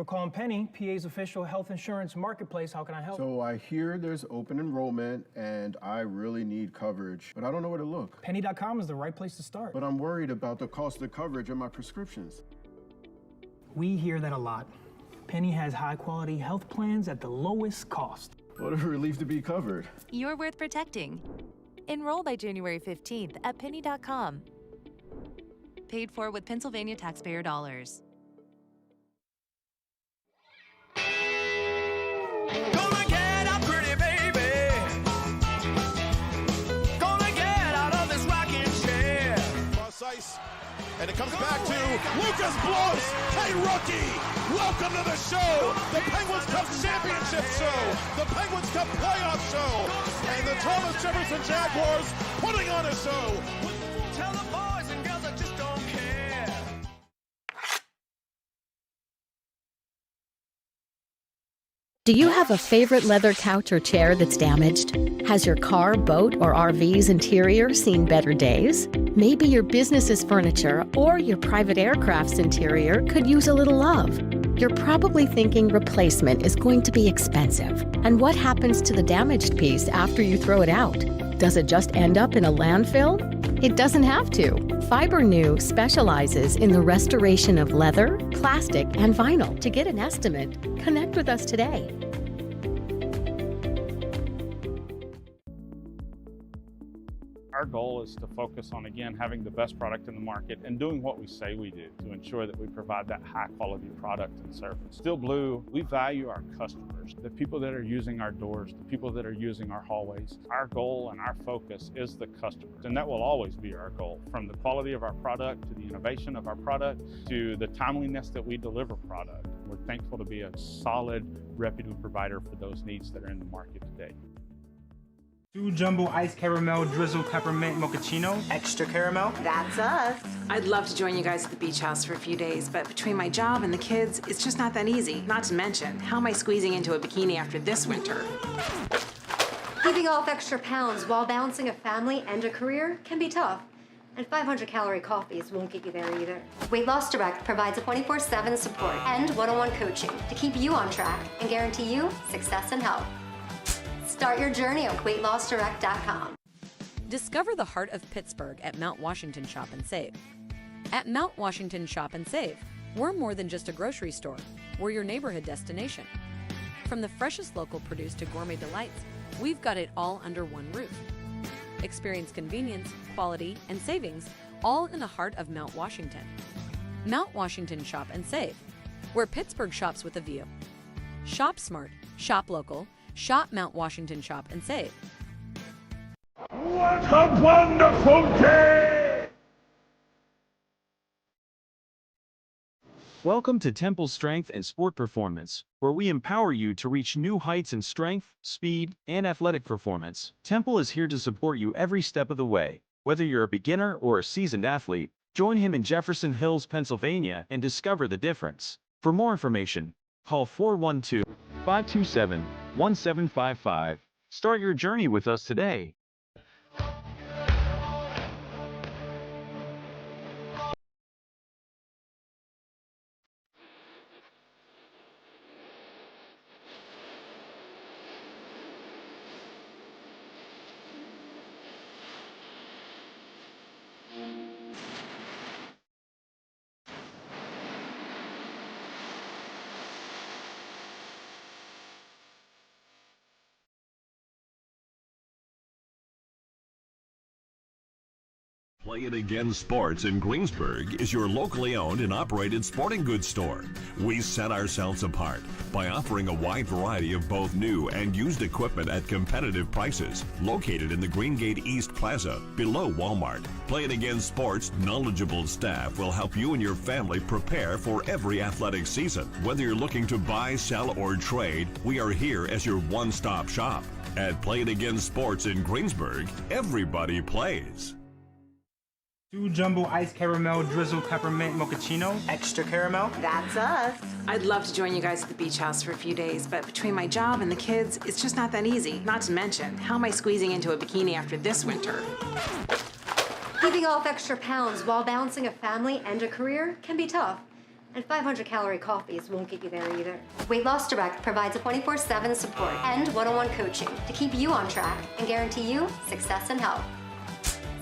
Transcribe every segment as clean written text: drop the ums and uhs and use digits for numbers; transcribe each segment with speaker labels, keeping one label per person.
Speaker 1: for calling Penny, PA's official health insurance marketplace. How can I help?
Speaker 2: So I hear there's open enrollment and I really need coverage, but I don't know where to look.
Speaker 1: Penny.com is the right place to start.
Speaker 2: But I'm worried about the cost of coverage and my prescriptions.
Speaker 1: We hear that a lot. Penny has high-quality health plans at the lowest cost.
Speaker 2: What a relief to be covered.
Speaker 3: You're worth protecting. Enroll by January 15th at penny.com. Paid for with Pennsylvania taxpayer dollars.
Speaker 4: Gonna get up, pretty baby. Gonna get out of this rocking chair.
Speaker 5: Cross ice, and it comes back to Lucas Bloss. Hey, rookie, welcome to the show. The Penguins Cup Championship show. The Penguins Cup playoff show. And the Thomas Jefferson Jaguars putting on a show.
Speaker 4: Tell the boys and girls I just don't care.
Speaker 6: Do you have a favorite leather couch or chair that's damaged? Has your car, boat, or RV's interior seen better days? Maybe your business's furniture or your private aircraft's interior could use a little love. You're probably thinking replacement is going to be expensive. And what happens to the damaged piece after you throw it out? Does it just end up in a landfill? It doesn't have to. Fiber New specializes in the restoration of leather, plastic, and vinyl. To get an estimate, connect with us today.
Speaker 7: Our goal is to focus on, again, having the best product in the market and doing what we say we do to ensure that we provide that high quality product and service. Still Blue, we value our customers, the people that are using our doors, the people that are using our hallways. Our goal and our focus is the customers, and that will always be our goal, from the quality of our product to the innovation of our product to the timeliness that we deliver product. We're thankful to be a solid, reputable provider for those needs that are in the market today.
Speaker 8: 2 jumbo iced caramel drizzle peppermint mochaccino.
Speaker 9: Extra caramel.
Speaker 10: That's us.
Speaker 11: I'd love to join you guys at the beach house for a few days, but between my job and the kids, it's just not that easy. Not to mention, how am I squeezing into a bikini after this winter?
Speaker 10: Keeping off extra pounds while balancing a family and a career can be tough. And 500-calorie coffees won't get you there either. Weight Loss Direct provides a 24/7 support and one-on-one coaching to keep you on track and guarantee you success and health. Start your journey at weightlossdirect.com.
Speaker 3: Discover the heart of Pittsburgh at Mount Washington Shop and Save. At Mount Washington Shop and Save, we're more than just a grocery store. We're your neighborhood destination. From the freshest local produce to gourmet delights, we've got it all under one roof. Experience convenience, quality, and savings, all in the heart of Mount Washington. Mount Washington Shop and Save, where Pittsburgh shops with a view. Shop smart, shop local, shop Mount Washington Shop and Save.
Speaker 5: What a wonderful day!
Speaker 12: Welcome to Temple Strength and Sport Performance, where we empower you to reach new heights in strength, speed, and athletic performance. Temple is here to support you every step of the way. Whether you're a beginner or a seasoned athlete, join him in Jefferson Hills, Pennsylvania, and discover the difference. For more information, call 412-527-1755. Start your journey with us today.
Speaker 13: Play It Again Sports in Greensburg is your locally owned and operated sporting goods store. We set ourselves apart by offering a wide variety of both new and used equipment at competitive prices. Located in the Greengate East Plaza, below Walmart, Play It Again Sports' knowledgeable staff will help you and your family prepare for every athletic season. Whether you're looking to buy, sell, or trade, we are here as your one-stop shop. At Play It Again Sports in Greensburg, everybody plays.
Speaker 8: 2 jumbo iced caramel drizzle peppermint mochaccino.
Speaker 9: Extra caramel.
Speaker 10: That's us.
Speaker 11: I'd love to join you guys at the beach house for a few days, but between my job and the kids, it's just not that easy. Not to mention, how am I squeezing into a bikini after this winter?
Speaker 10: Keeping off extra pounds while balancing a family and a career can be tough. And 500-calorie coffees won't get you there either. Weight Loss Direct provides a 24/7 support and one-on-one coaching to keep you on track and guarantee you success and health.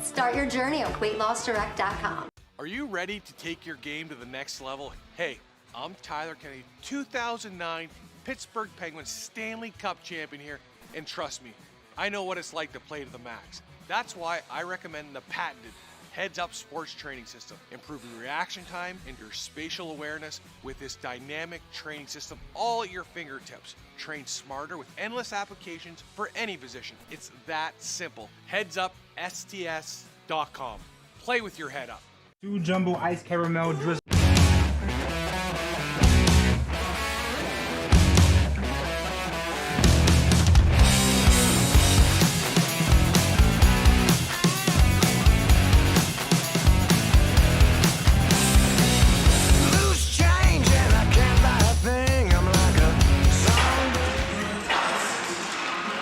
Speaker 10: Start your journey at weightlossdirect.com.
Speaker 4: Are you ready to take your game to the next level? Hey, I'm Tyler Kennedy, 2009 Pittsburgh Penguins Stanley Cup champion here, and trust me, I know what it's like to play to the max. That's why I recommend the patented Heads Up Sports Training System, improving reaction time and your spatial awareness with this dynamic training system all at your fingertips. Train smarter with endless applications for any position. It's that simple. HeadsUpSTS.com. Play with your head up.
Speaker 8: 2 jumbo ice caramel drizzle.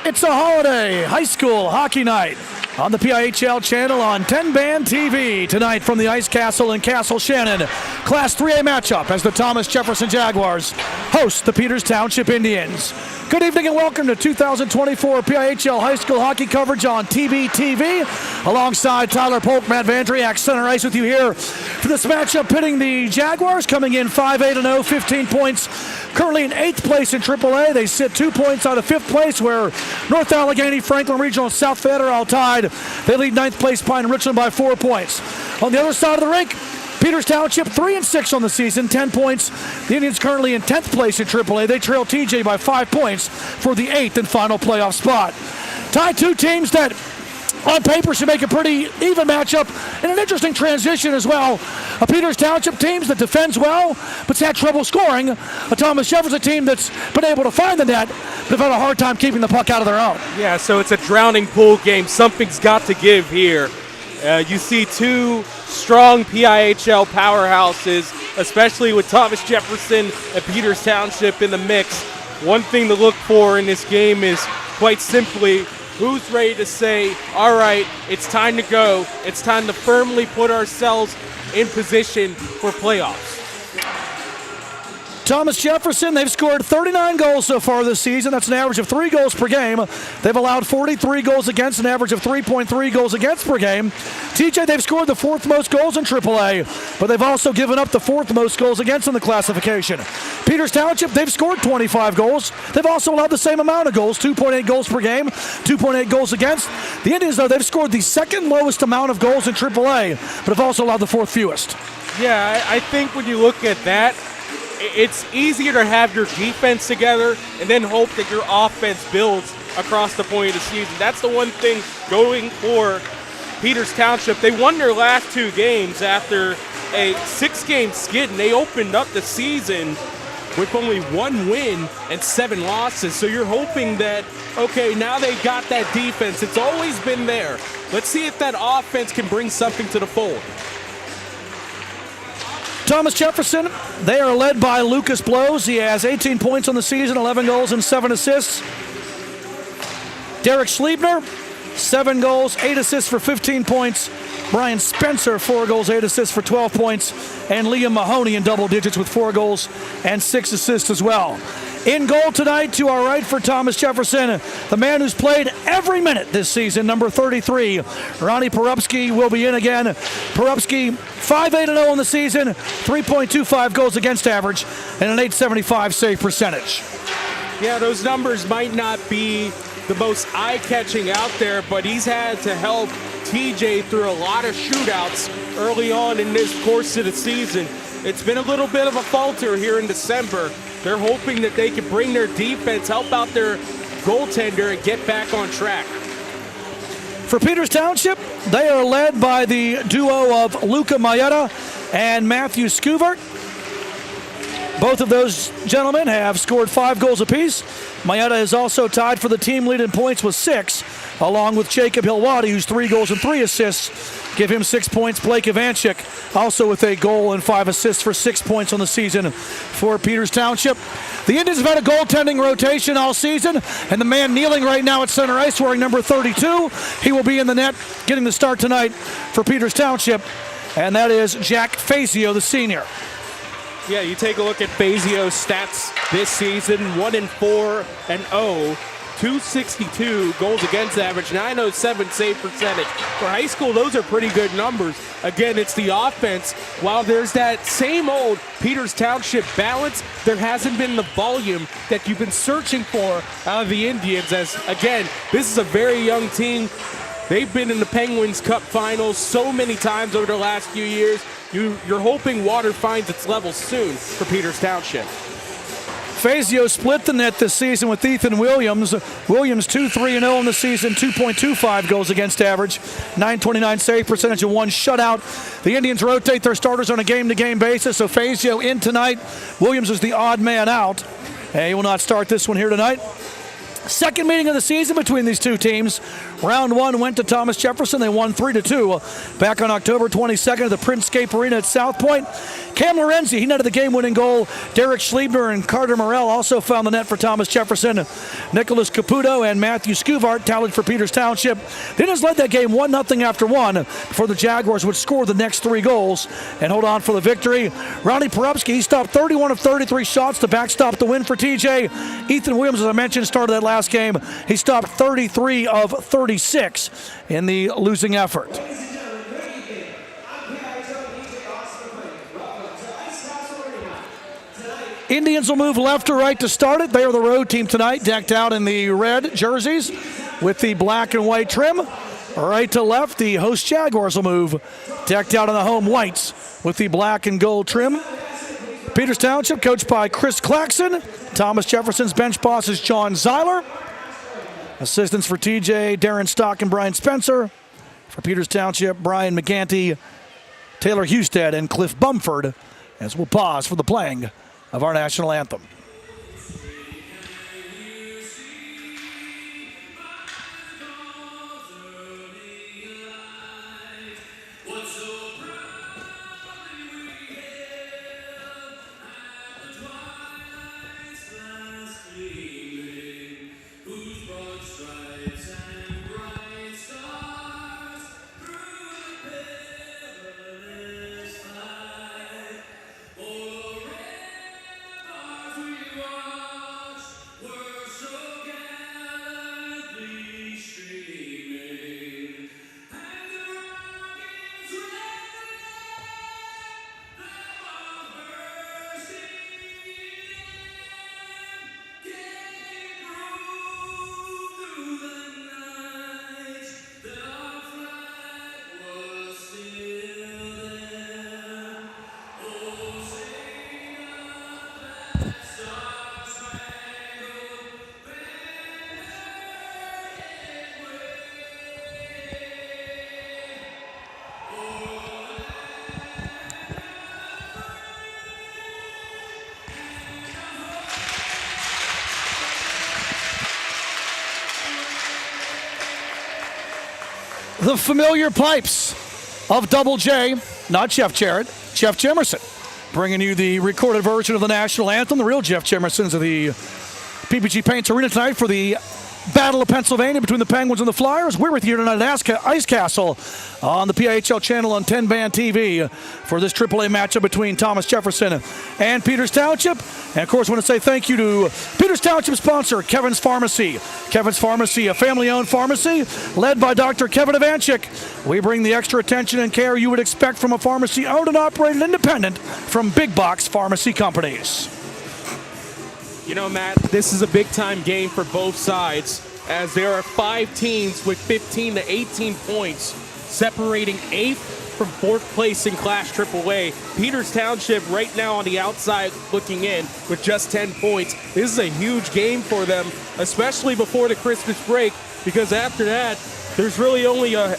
Speaker 9: It's a holiday high school hockey night on the PIHL channel on TenbandTV tonight from the Ice Castle in Castle Shannon. Class 3A matchup as the Thomas Jefferson Jaguars host the Peters Township Indians. Good evening and welcome to 2024 PIHL high school hockey coverage on TenbandTV. Alongside Tyler Polk, Matt Vandriak, center ice with you here for this matchup pitting the Jaguars coming in 5-8-0, 15 points. Currently in 8th place in AAA. They sit 2 points out of 5th place where North Allegheny, Franklin Regional, and South Fayette are all tied. They lead 9th place Pine Richland by 4 points. On the other side of the rink, Peters Township 3-6 on the season, 10 points. The Indians currently in 10th place in AAA. They trail TJ by 5 points for the 8th and final playoff spot. Tied two teams that on paper should make a pretty even matchup and an interesting transition as well. A Peters Township team that defends well but's had trouble scoring. A Thomas Jefferson team that's been able to find the net but have had a hard time keeping the puck out of their own.
Speaker 14: Yeah, so it's a drowning pool game. Something's got to give here. You see two strong PIHL powerhouses, especially with Thomas Jefferson and Peters Township in the mix. One thing to look for in this game is quite simply who's ready to say, all right, it's time to go. It's time to firmly put ourselves in position for playoffs.
Speaker 9: Thomas Jefferson, they've scored 39 goals so far this season. That's an average of 3 goals per game. They've allowed 43 goals against, an average of 3.3 goals against per game. TJ, they've scored the 4th most goals in AAA, but they've also given up the 4th most goals against in the classification. Peters Township, they've scored 25 goals. They've also allowed the same amount of goals, 2.8 goals per game, 2.8 goals against. The Indians, though, they've scored the 2nd lowest amount of goals in AAA, but have also allowed the 4th fewest.
Speaker 14: Yeah, I think when you look at that, it's easier to have your defense together and then hope that your offense builds across the point of the season. That's the one thing going for Peters Township. They won their last 2 games after a 6-game skid, and they opened up the season with only 1 win and 7 losses. So you're hoping that, okay, now they got that defense. It's always been there. Let's see if that offense can bring something to the fold.
Speaker 9: Thomas Jefferson, they are led by Lucas Blows. He has 18 points on the season, 11 goals and 7 assists. Derek Schliebner, 7 goals, 8 assists for 15 points. Brian Spencer, 4 goals, 8 assists for 12 points. And Liam Mahoney in double digits with 4 goals and 6 assists as well. In goal tonight to our right for Thomas Jefferson, the man who's played every minute this season, number 33, Ronnie Porupski will be in again. Porupski, 5-8-0 on the season, 3.25 goals against average, and an .875 save percentage.
Speaker 14: Yeah, those numbers might not be the most eye-catching out there, but he's had to help TJ through a lot of shootouts early on in this course of the season. It's been a little bit of a falter here in December. They're hoping that they can bring their defense, help out their goaltender, and get back on track.
Speaker 9: For Peters Township, they are led by the duo of Luca Mayetta and Matthew Scuvert. Both of those gentlemen have scored 5 goals apiece. Mayetta is also tied for the team lead in points with 6, along with Jacob Hilwadi, who's 3 goals and 3 assists. Give him 6 points. Blake Ivanchik also with a goal and 5 assists for 6 points on the season for Peters Township. The Indians have had a goaltending rotation all season, and the man kneeling right now at center ice wearing number 32, he will be in the net getting the start tonight for Peters Township, and that is Jack Fazio, the senior.
Speaker 14: Yeah, you take a look at Fazio's stats this season, 1-4-0, 262 goals against average, 907 save percentage. For high school, those are pretty good numbers. Again, it's the offense. While there's that same old Peters Township balance, there hasn't been the volume that you've been searching for out of the Indians. As, again, this is a very young team. They've been in the Penguins Cup Finals so many times over the last few years. You're hoping water finds its level soon for Peters Township.
Speaker 9: Fazio split the net this season with Ethan Williams. Williams 2-3-0 in the season, 2.25 goals against average, 929 save percentage and 1 shutout. The Indians rotate their starters on a game-to-game basis, so Fazio in tonight. Williams is the odd man out. He will not start this one here tonight. Second meeting of the season between these two teams. Round 1 went to Thomas Jefferson. They won 3-2 back on October 22nd at the Printscape Arena at South Point. Cam Lorenzi, he netted the game-winning goal. Derek Schliebner and Carter Morrell also found the net for Thomas Jefferson. Nicholas Caputo and Matthew Scuvart tallied for Peters Township. The Indians led that game 1-0 after 1 before the Jaguars would score the next 3 goals and hold on for the victory. Ronnie Porupski, he stopped 31 of 33 shots to backstop the win for TJ. Ethan Williams, as I mentioned, started that last game. He stopped 33 of 36 in the losing effort. Indians will move left to right to start it. They are the road team tonight, decked out in the red jerseys with the black and white trim. Right to left, the host Jaguars will move, decked out in the home whites with the black and gold trim. Peters Township, coached by Chris Claxon. Thomas Jefferson's bench boss is John Zeiler. Assistants for TJ, Darren Stock and Brian Spencer. For Peters Township, Brian McGanty, Taylor Husted, and Cliff Bumford, as we'll pause for the playing of our national anthem. The familiar pipes of Double J, not Jeff Jarrett, Jeff Jemerson, bringing you the recorded version of the national anthem. The real Jeff Jemersons of the PPG Paints Arena tonight for the Battle of Pennsylvania between the Penguins and the Flyers. We're with you tonight at Ice Castle on the PIHL channel on TenbandTV for this AAA matchup between Thomas Jefferson and Peters Township. And, of course, I want to say thank you to Peters Township sponsor, Kevin's Pharmacy. Kevin's Pharmacy, a family-owned pharmacy led by Dr. Kevin Ivanchik. We bring the extra attention and care you would expect from a pharmacy owned and operated independent from big box pharmacy companies.
Speaker 14: You know, Matt, this is a big-time game for both sides, as there are 5 teams with 15 to 18 points separating 8th from 4th place in Class AAA. Peters Township right now on the outside looking in with just 10 points. This is a huge game for them, especially before the Christmas break, because after that, there's really only a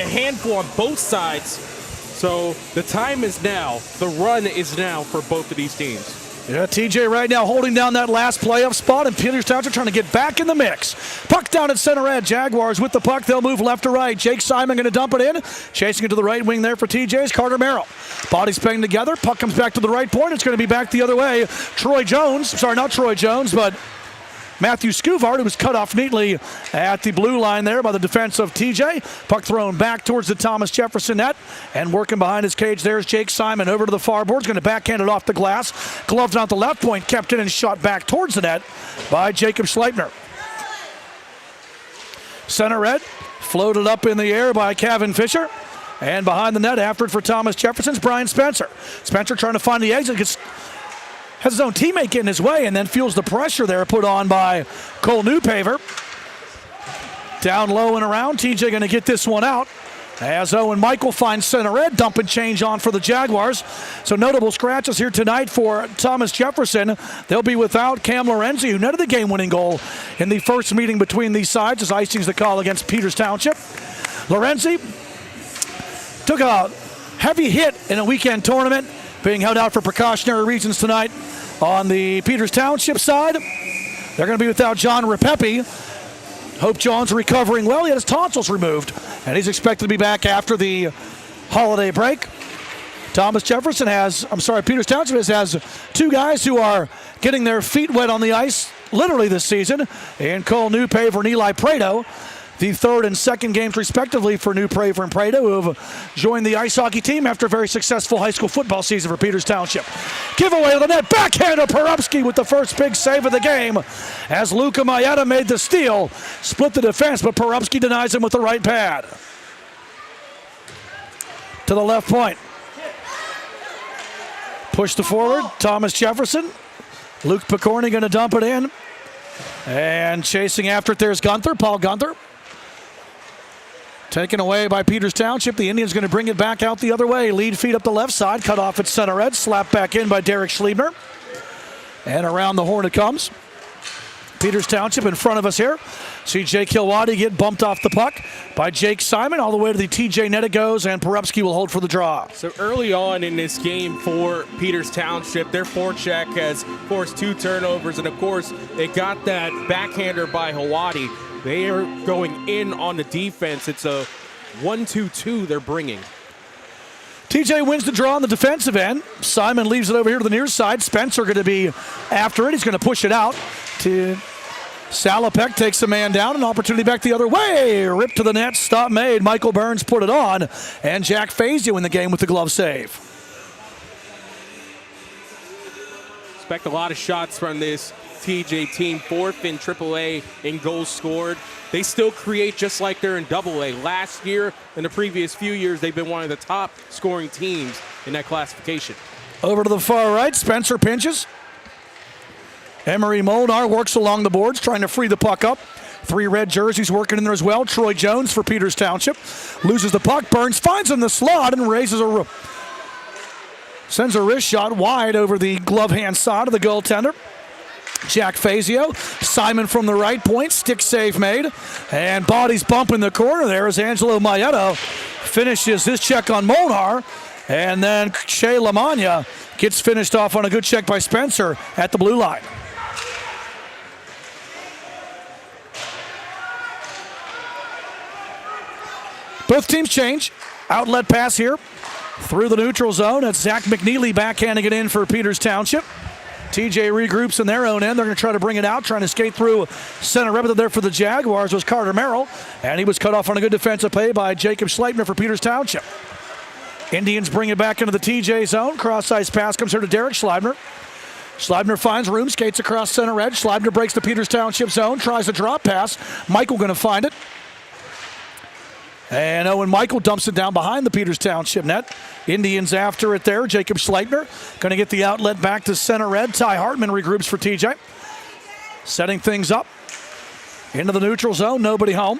Speaker 14: handful on both sides. So the time is now. The run is now for both of these teams.
Speaker 9: Yeah, TJ right now holding down that last playoff spot, and Peters Township trying to get back in the mix. Puck down at center red. Jaguars with the puck. They'll move left to right. Jake Simon going to dump it in. Chasing it to the right wing there for TJ's Carter Merrill. Bodies banged together. Puck comes back to the right point. It's going to be back the other way. Troy Jones. Sorry, not Troy Jones, but Matthew Scuvard, who was cut off neatly at the blue line there by the defense of TJ. Puck thrown back towards the Thomas Jefferson net, and working behind his cage there's Jake Simon over to the far board. He's going to backhand it off the glass. Gloved on the left point, kept it and shot back towards the net by Jacob Schleipner. Center red, floated up in the air by Kevin Fisher. And behind the net after it for Thomas Jefferson's Brian Spencer. Spencer trying to find the exit, has his own teammate get in his way and then feels the pressure there put on by Cole Newpaver. Down low and around, TJ going to get this one out as Owen Michael finds center red, dump and change on for the Jaguars. So notable scratches here tonight for Thomas Jefferson. They'll be without Cam Lorenzi, who netted the game-winning goal in the first meeting between these sides as icing's the call against Peters Township. Lorenzi took a heavy hit in a weekend tournament, being held out for precautionary reasons tonight on the Peters Township side. They're going to be without John Repepe. Hope John's recovering well. He had his tonsils removed, and he's expected to be back after the holiday break. Peters Township has two guys who are getting their feet wet on the ice literally this season, and Cole Newpaver and Eli Prado. The third and second games, respectively, for Newpaver and Prado, who have joined the ice hockey team after a very successful high school football season for Peters Township. Giveaway to the net, backhand of Porupski with the first big save of the game as Luka Mayetta made the steal, split the defense, but Porupski denies him with the right pad. To the left point. Push to forward, Thomas Jefferson. Luke Picorni going to dump it in. And chasing after it, there's Gunther, Paul Gunther. Taken away by Peters Township. The Indians going to bring it back out the other way. Lead feed up the left side. Cut off at center red. Slapped back in by Derek Schliebner. And around the horn it comes. Peters Township in front of us here. See Jake Hilwadi get bumped off the puck by Jake Simon. All the way to the TJ net it goes, and Porupski will hold for the draw.
Speaker 14: So early on in this game for Peters Township, their forecheck has forced 2 turnovers, and of course they got that backhander by Hilwadi. They are going in on the defense. It's a 1-2-2 they're bringing.
Speaker 9: TJ wins the draw on the defensive end. Simon leaves it over here to the near side. Spencer going to be after it. He's going to push it out to Salopek. Takes a man down. An opportunity back the other way. Ripped to the net. Stop made. Michael Burns put it on. And Jack Fazio in the game with the glove save.
Speaker 14: Expect a lot of shots from this TJ team. 4th in AAA in goals scored. They still create just like they're in AA. Last year and the previous few years, they've been one of the top scoring teams in that classification.
Speaker 9: Over to the far right, Spencer pinches. Emery Molnar works along the boards, trying to free the puck up. 3 red jerseys working in there as well. Troy Jones for Peters Township. Loses the puck. Burns finds in the slot and sends a wrist shot wide over the glove hand side of the goaltender. Jack Fazio. Simon from the right point. Stick save made. And bodies bump in the corner there as Angelo Mayetta finishes his check on Molnar. And then Shea Lamagna gets finished off on a good check by Spencer at the blue line. Both teams change. Outlet pass here through the neutral zone. That's Zach McNeely backhanding it in for Peters Township. TJ regroups in their own end. They're going to try to bring it out, trying to skate through center. Rebbe there for the Jaguars was Carter Merrill, and he was cut off on a good defensive play by Jacob Schleipner for Peters Township. Indians bring it back into the TJ zone. Cross-ice pass comes here to Derek Schleibner. Schleibner finds room, skates across center red. Schleibner breaks the Peters Township zone, tries a drop pass. Michael going to find it. And Owen Michael dumps it down behind the Peters Township net. Indians after it there. Jacob Schleipner going to get the outlet back to center red. Ty Hartman regroups for TJ. Setting things up into the neutral zone. Nobody home.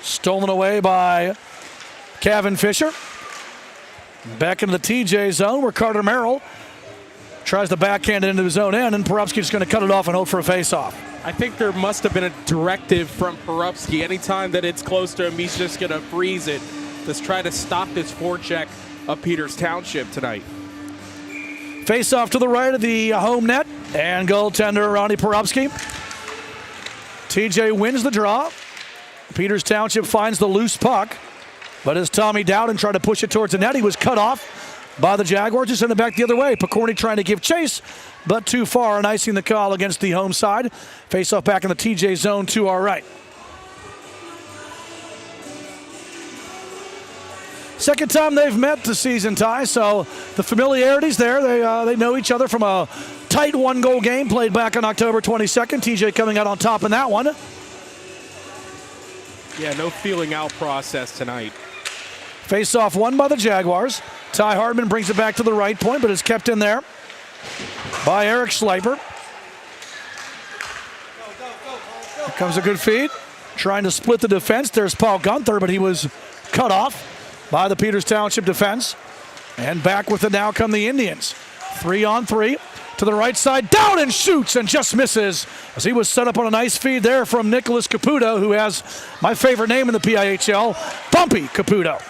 Speaker 9: Stolen away by Kevin Fisher. Back into the TJ zone where Carter Merrill tries to backhand it into his own end, and Porupski's going to cut it off and hope for a face-off.
Speaker 14: I think there must have been a directive from Porupski. Anytime that it's close to him, he's just going to freeze it. Let's try to stop this forecheck of Peters Township tonight.
Speaker 9: Face off to the right of the home net, and goaltender Ronnie Porupski. TJ wins the draw. Peters Township finds the loose puck, but as Tommy Dowden tried to push it towards the net, he was cut off by the Jaguars to send it back the other way. Picorni trying to give chase, but too far, and icing the call against the home side. Face-off back in the TJ zone to our right. Second time they've met this season, Ty, so the familiarity's there. They know each other from a tight one-goal game played back on October 22nd. TJ coming out on top in that one.
Speaker 14: Yeah, no feeling out process tonight.
Speaker 9: Face-off won by the Jaguars. Ty Hartman brings it back to the right point, but is kept in there by Eric Schleiper. Here comes a good feed. Trying to split the defense. There's Paul Gunther, but he was cut off by the Peters Township defense. And back with it now come the Indians. 3-on-3 to the right side. Down and shoots and just misses as he was set up on a nice feed there from Nicholas Caputo, who has my favorite name in the PIHL, Bumpy Caputo.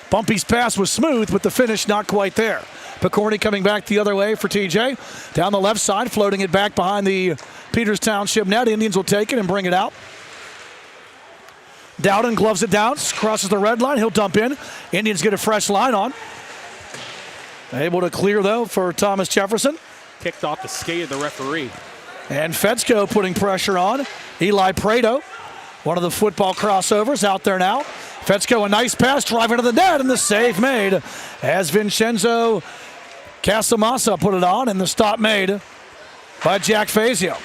Speaker 9: Bumpy's pass was smooth, but the finish not quite there. Picorni coming back the other way for TJ. Down the left side, floating it back behind the Peters Township net. Indians will take it and bring it out. Dowden gloves it down, crosses the red line. He'll dump in. Indians get a fresh line on. Able to clear, though, for Thomas Jefferson.
Speaker 14: Kicked off the skate of the referee.
Speaker 9: And Fedsko putting pressure on. Eli Prado, one of the football crossovers, out there now. Fedsko, a nice pass, driving to the net, and the save made as Vincenzo Casamassa put it on, and the stop made by Jack Fazio.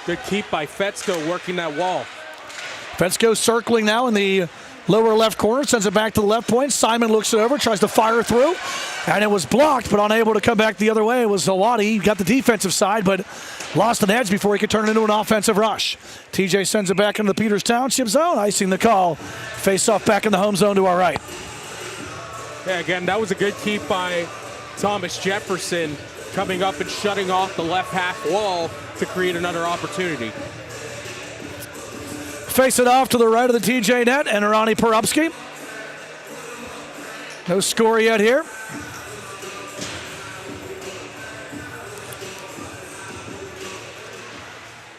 Speaker 14: Good keep by Fedsko working that wall.
Speaker 9: Fedsko circling now in the lower left corner, sends it back to the left point. Simon looks it over, tries to fire through, and it was blocked, but unable to come back the other way. It was Zawadi. He got the defensive side, but lost an edge before he could turn it into an offensive rush. TJ sends it back into the Peters Township zone, icing the call. Face off back in the home zone to our right.
Speaker 14: Yeah, again, that was a good keep by Thomas Jefferson, coming up and shutting off the left half wall to create another opportunity.
Speaker 9: Face it off to the right of the TJ net, and Arani Porupski. No score yet here.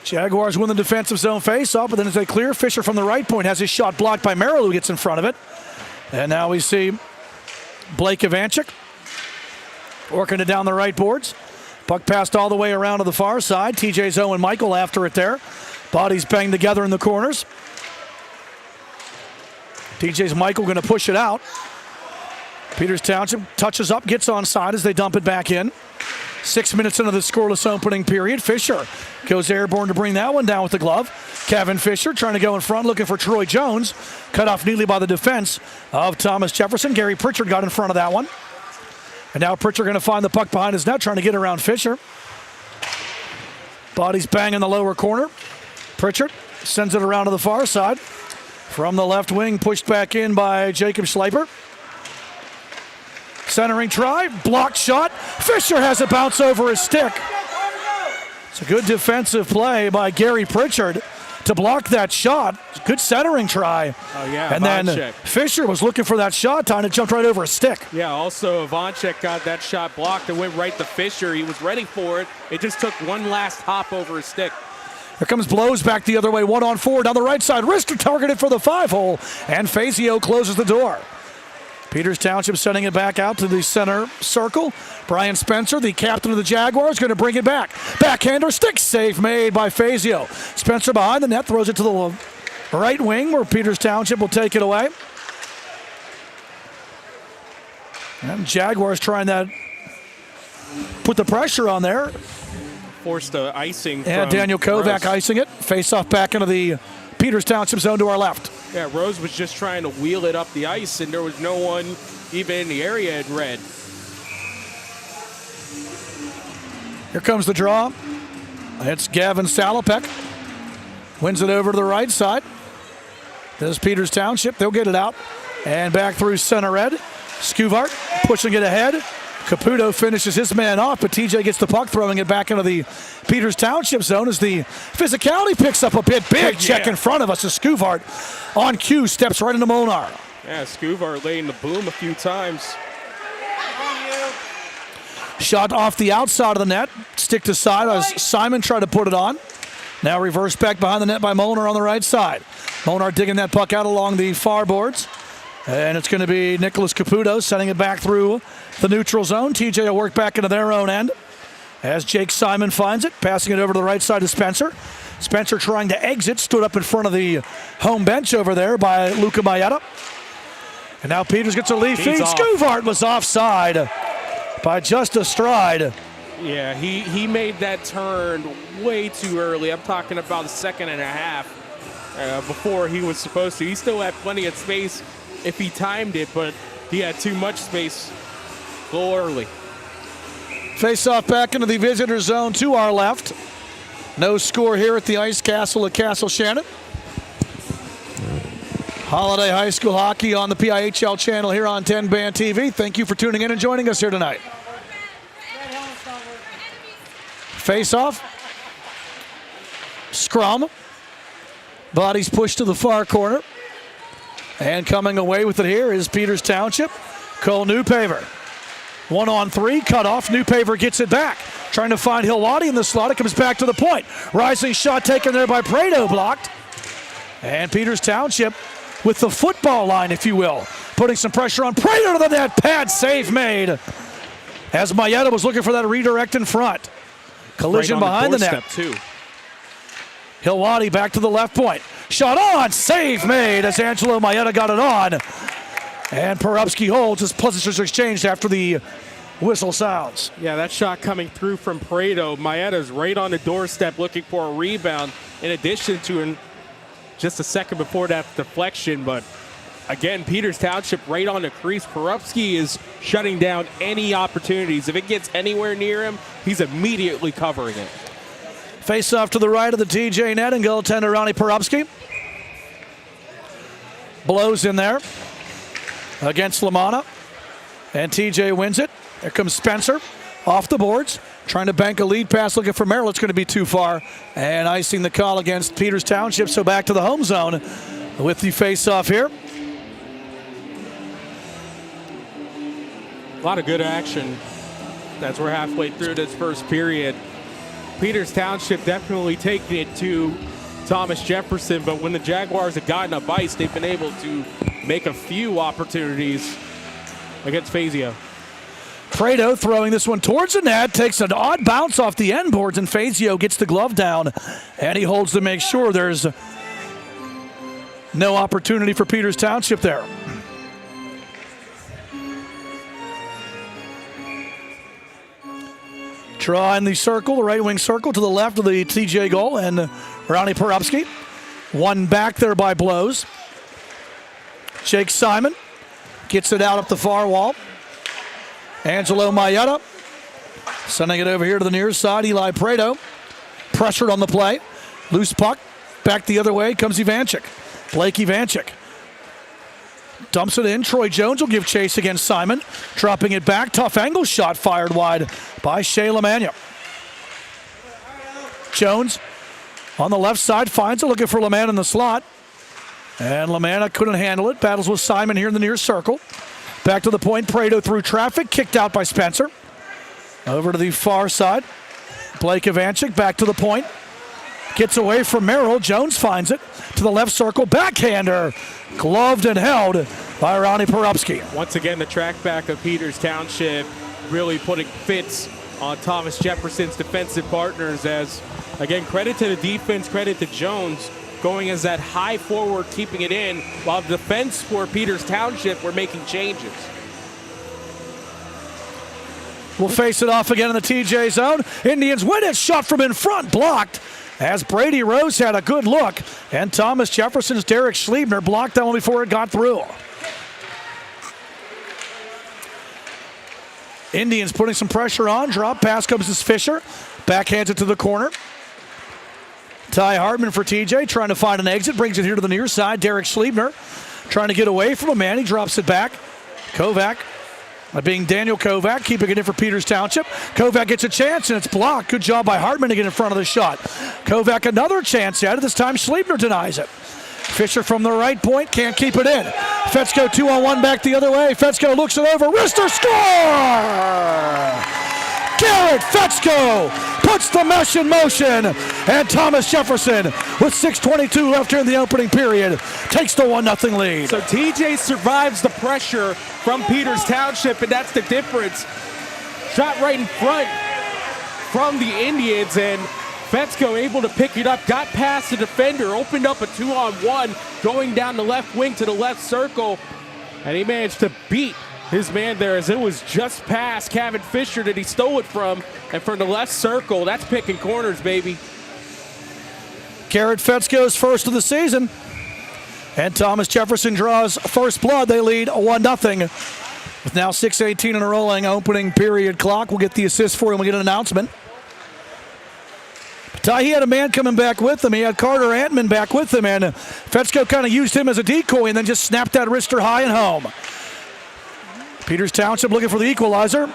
Speaker 9: Jaguars win the defensive zone face-off, but then as they clear, Fisher from the right point has his shot blocked by Merrill, who gets in front of it. And now we see Blake Ivanchik working it down the right boards. Puck passed all the way around to the far side. TJ's Owen Michael after it there. Bodies banged together in the corners. TJ's Michael going to push it out. Peters Township touches up, gets onside as they dump it back in. 6 minutes into the scoreless opening period. Fisher goes airborne to bring that one down with the glove. Kevin Fisher trying to go in front, looking for Troy Jones. Cut off neatly by the defense of Thomas Jefferson. Gary Pritchard got in front of that one. And now Pritchard going to find the puck behind his net, trying to get around Fisher. Bodies bang in the lower corner. Pritchard sends it around to the far side. From the left wing, pushed back in by Jacob Schleiper. Centering try, blocked shot. Fisher has a bounce over his stick. It's a good defensive play by Gary Pritchard to block that shot. Good centering try.
Speaker 14: Oh, yeah,
Speaker 9: and
Speaker 14: Ivanchik.
Speaker 9: then Fisher was looking for that shot, time to jump right over a stick.
Speaker 14: Yeah, also Ivanchik got that shot blocked and went right to Fisher. He was ready for it. It just took one last hop over his stick.
Speaker 9: Here comes Blows back the other way, 1-on-4 down the right side. Wrister targeted for the 5-hole, and Fazio closes the door. Peters Township sending it back out to the center circle. Brian Spencer, the captain of the Jaguars, going to bring it back. Backhander, stick save made by Fazio. Spencer behind the net, throws it to the right wing where Peters Township will take it away. And Jaguars trying that, put the pressure on there.
Speaker 14: Forced the icing.
Speaker 9: And Daniel Kovac icing it. Face off back into the Peters Township zone to our left.
Speaker 14: Yeah, Rose was just trying to wheel it up the ice, and there was no one even in the area in red.
Speaker 9: Here comes the draw. It's Gavin Salopek. Wins it over to the right side. This is Peters Township. They'll get it out. And back through center red. Skuvart pushing it ahead. Caputo finishes his man off, but TJ gets the puck, throwing it back into the Peters Township zone as the physicality picks up a bit. Big check in front of us as Skuvart on cue steps right into Molnar.
Speaker 14: Yeah, Skuvart laying the boom a few times.
Speaker 9: Shot off the outside of the net, stick to side as Simon tried to put it on. Now reversed back behind the net by Molnar on the right side. Molnar digging that puck out along the far boards. And it's going to be Nicholas Caputo sending it back through the neutral zone. TJ will work back into their own end as Jake Simon finds it, passing it over to the right side to Spencer. Spencer trying to exit, stood up in front of the home bench over there by Luca Maeda. And now Peters gets a lead feed. Scuvart was offside by just a stride.
Speaker 14: Yeah, he made that turn way too early. I'm talking about a second and a half before he was supposed to. He still had plenty of space if he timed it, but he had too much space a little early.
Speaker 9: Face off back into the visitor zone to our left. No score here at the Ice Castle at Castle Shannon. Holiday High School Hockey on the PIHL channel here on 10 Band TV. Thank you for tuning in and joining us here tonight. Face off. Scrum. Bodies pushed to the far corner. And coming away with it here is Peters Township. Cole Newpaver. 1-on-3, cut off. Newpaver gets it back. Trying to find Hilwadi in the slot. It comes back to the point. Rising shot taken there by Prado, blocked. And Peters Township with the football line, if you will. Putting some pressure on Prado to the net. Pad save made. As Maeda was looking for that redirect in front. Collision right behind the net. Too. Hilwadi back to the left point. Shot on, save made as Angelo Maeda got it on. And Porubsky holds as positions are exchanged after the whistle sounds.
Speaker 14: Yeah, that shot coming through from Prado. Maeda's right on the doorstep looking for a rebound in addition to just a second before that deflection. But again, Peters Township right on the crease. Porubsky is shutting down any opportunities. If it gets anywhere near him, he's immediately covering it.
Speaker 9: Face off to the right of the TJ net and goaltender Ronnie Porubsky. Blows in there against Lamanna. And TJ wins it. There comes Spencer off the boards. Trying to bank a lead pass looking for Merrill. It's going to be too far. And icing the call against Peters Township. So back to the home zone with the face-off here.
Speaker 14: A lot of good action as we're halfway through this first period. Peters Township definitely taking it to Thomas Jefferson, but when the Jaguars have gotten up ice, they've been able to make a few opportunities against Fazio.
Speaker 9: Prado throwing this one towards the net, takes an odd bounce off the end boards, and Fazio gets the glove down, and he holds to make sure there's no opportunity for Peters Township there. Draw in the circle, the right wing circle to the left of the TJ goal, and Ronnie Porubsky. One back there by Blows. Jake Simon gets it out up the far wall. Angelo Maeda sending it over here to the near side. Eli Prado pressured on the play. Loose puck. Back the other way comes Ivanchik. Blake Ivanchik dumps it in. Troy Jones will give chase against Simon. Dropping it back. Tough angle shot fired wide by Shea LaMagna. Jones on the left side finds it, looking for LaManna in the slot. And LaManna couldn't handle it. Battles with Simon here in the near circle. Back to the point. Prado through traffic. Kicked out by Spencer. Over to the far side. Blake Ivanchik back to the point. Gets away from Merrill. Jones finds it. To the left circle. Backhander. Gloved and held by Ronnie Porubsky.
Speaker 14: Once again, the track back of Peters Township really putting fits on Thomas Jefferson's defensive partners as, again, credit to the defense, credit to Jones going as that high forward, keeping it in, while the defense for Peters Township were making changes.
Speaker 9: We'll face it off again in the TJ zone. Indians win it. Shot from in front. Blocked as Brady Rose had a good look. And Thomas Jefferson's Derek Schliebner blocked that one before it got through. Indians putting some pressure on. Drop pass comes as Fisher. Backhands it to the corner. Ty Hartman for TJ, trying to find an exit. Brings it here to the near side. Derek Schliebner trying to get away from a man. He drops it back. Kovac, being Daniel Kovac, keeping it in for Peters Township. Kovac gets a chance, and it's blocked. Good job by Hartman to get in front of the shot. Kovac another chance at it. This time Schliebner denies it. Fisher from the right point, can't keep it in. Fetzko 2-on-1 back the other way. Fetzko looks it over. Wrister score! Garrett Fetzko puts the mesh in motion, and Thomas Jefferson, with 6:22 left here in the opening period, takes the 1-0 lead.
Speaker 14: So TJ survives the pressure from Peters Township, and that's the difference. Shot right in front from the Indians, and Fetzko able to pick it up, got past the defender, opened up a 2-on-1, going down the left wing to the left circle, and he managed to beat his man there as it was just past Kevin Fisher that he stole it from, and from the left circle, that's picking corners, baby.
Speaker 9: Garrett Fetzko's first of the season, and Thomas Jefferson draws first blood. They lead 1-0 with now 6:18 in a rolling opening period clock. We'll get the assist for him. We'll get an announcement. Ty, he had a man coming back with him. He had Carter Antman back with him, and Fetzko kind of used him as a decoy and then just snapped that wrister high and home. Peters Township looking for the equalizer.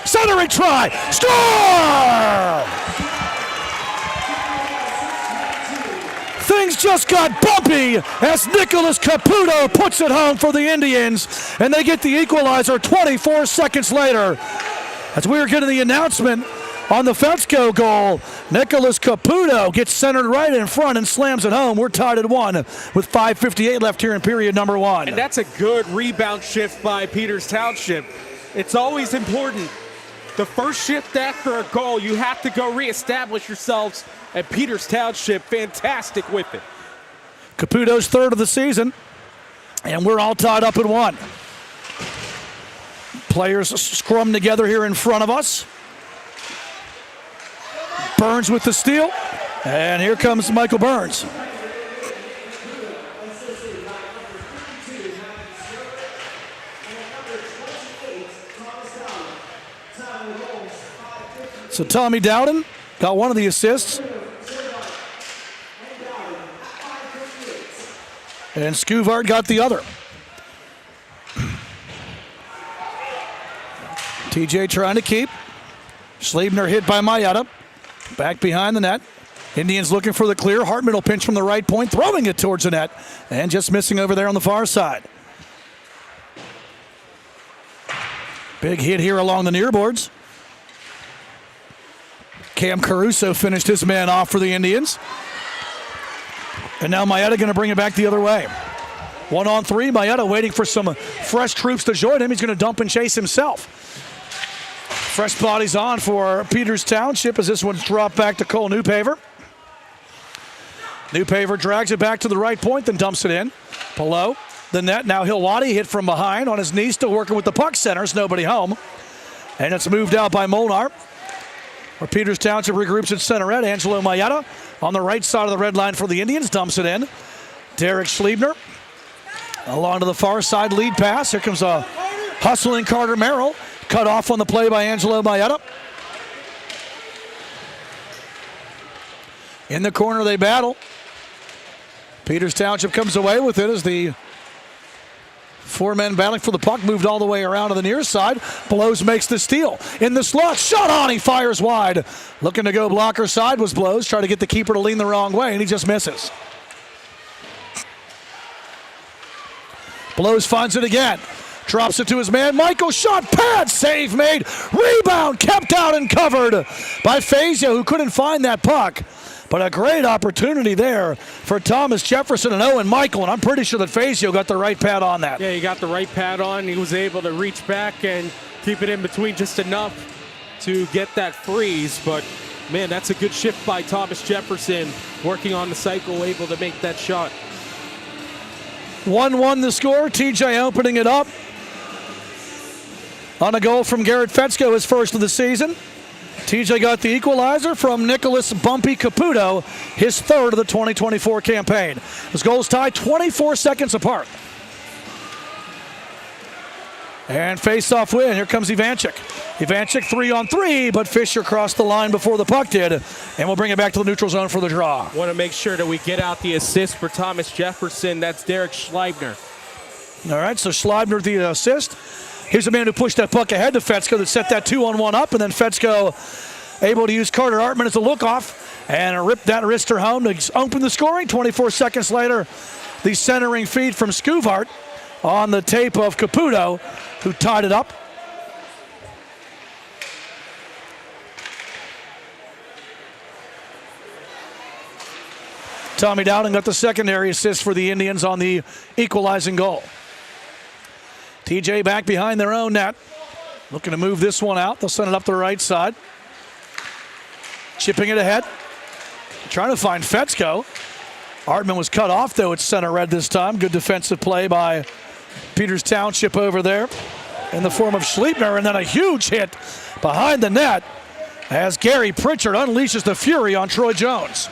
Speaker 9: Centering try. Score! Things just got bumpy as Nicholas Caputo puts it home for the Indians, and they get the equalizer 24 seconds later. As we were getting the announcement on the Fetzko goal, Nicholas Caputo gets centered right in front and slams it home. We're tied at 1 with 5:58 left here in period number 1.
Speaker 14: And that's a good rebound shift by Peters Township. It's always important. The first shift after a goal, you have to go reestablish yourselves, and Peters Township, fantastic with it.
Speaker 9: Caputo's third of the season, and we're all tied up at 1. Players scrum together here in front of us. Burns with the steal, and here comes Michael Burns. So Tommy Dowden got one of the assists. And Scuvart got the other. TJ trying to keep. Schliebner hit by Mayetta. Back behind the net. Indians looking for the clear. Hartman will pinch from the right point, throwing it towards the net, and just missing over there on the far side. Big hit here along the near boards. Cam Caruso finished his man off for the Indians. And now Mayetta going to bring it back the other way. 1-on-3, Mayetta waiting for some fresh troops to join him. He's going to dump and chase himself. Fresh bodies on for Peters Township as this one's dropped back to Cole Newpaver. Newpaver drags it back to the right point, then dumps it in. Below the net, now Hilwadi hit from behind on his knee, still working with the puck centers, nobody home. And it's moved out by Molnar. Where Peters Township regroups at center red. Angelo Mayetta on the right side of the red line for the Indians, dumps it in. Derek Schliebner along to the far side, lead pass. Here comes a hustling Carter Merrill. Cut off on the play by Angelo Mayetta. In the corner they battle. Peters Township comes away with it as the four men battling for the puck moved all the way around to the near side. Blows makes the steal. In the slot, shot on, he fires wide. Looking to go blocker side was Blows. Try to get the keeper to lean the wrong way, and he just misses. Blows finds it again. Drops it to his man, Michael, shot, pad, save made, rebound, kept out and covered by Fazio, who couldn't find that puck. But a great opportunity there for Thomas Jefferson and Owen Michael, and I'm pretty sure that Fazio got the right pad on that.
Speaker 14: Yeah, he got the right pad on. He was able to reach back and keep it in between just enough to get that freeze. But, man, that's a good shift by Thomas Jefferson, working on the cycle, able to make that shot.
Speaker 9: 1-1 the score, TJ opening it up. On a goal from Garrett Fetzko, his first of the season. TJ got the equalizer from Nicholas Bumpy Caputo, his third of the 2024 campaign. His goals tied 24 seconds apart. And face-off win. Here comes Ivanchik. Ivanchik 3-on-3, but Fisher crossed the line before the puck did. And we'll bring it back to the neutral zone for the draw.
Speaker 14: Want to make sure that we get out the assist for Thomas Jefferson. That's Derek Schliebner.
Speaker 9: All right, so Schliebner the assist. Here's a man who pushed that puck ahead to Fetzko that set that 2-on-1 up, and then Fetzko able to use Carter Hartman as a look-off and rip that wrister home to open the scoring. 24 seconds later, the centering feed from Scuvart on the tape of Caputo, who tied it up. Tommy Dowden got the secondary assist for the Indians on the equalizing goal. TJ back behind their own net. Looking to move this one out. They'll send it up the right side. Chipping it ahead. Trying to find Fetzko. Artman was cut off, though, at center red this time. Good defensive play by Peters Township over there in the form of Schliepner, and then a huge hit behind the net as Gary Pritchard unleashes the fury on Troy Jones.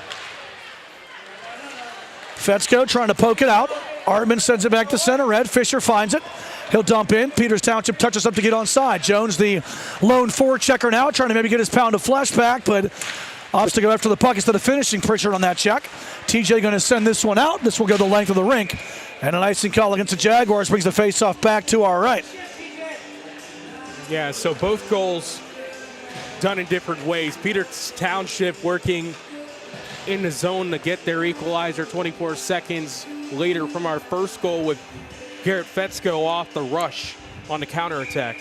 Speaker 9: Fetzko trying to poke it out. Artman sends it back to center red. Fisher finds it. He'll dump in. Peters Township touches up to get onside. Jones, the lone forechecker now, trying to maybe get his pound of flesh back, but opts to go after the puck instead of finishing Pritchard on that check. TJ going to send this one out. This will go the length of the rink. And an icing call against the Jaguars brings the faceoff back to our right.
Speaker 14: Yeah, so both goals done in different ways. Peters Township working in the zone to get their equalizer 24 seconds later from our first goal with Garrett Fetzko off the rush on the counterattack.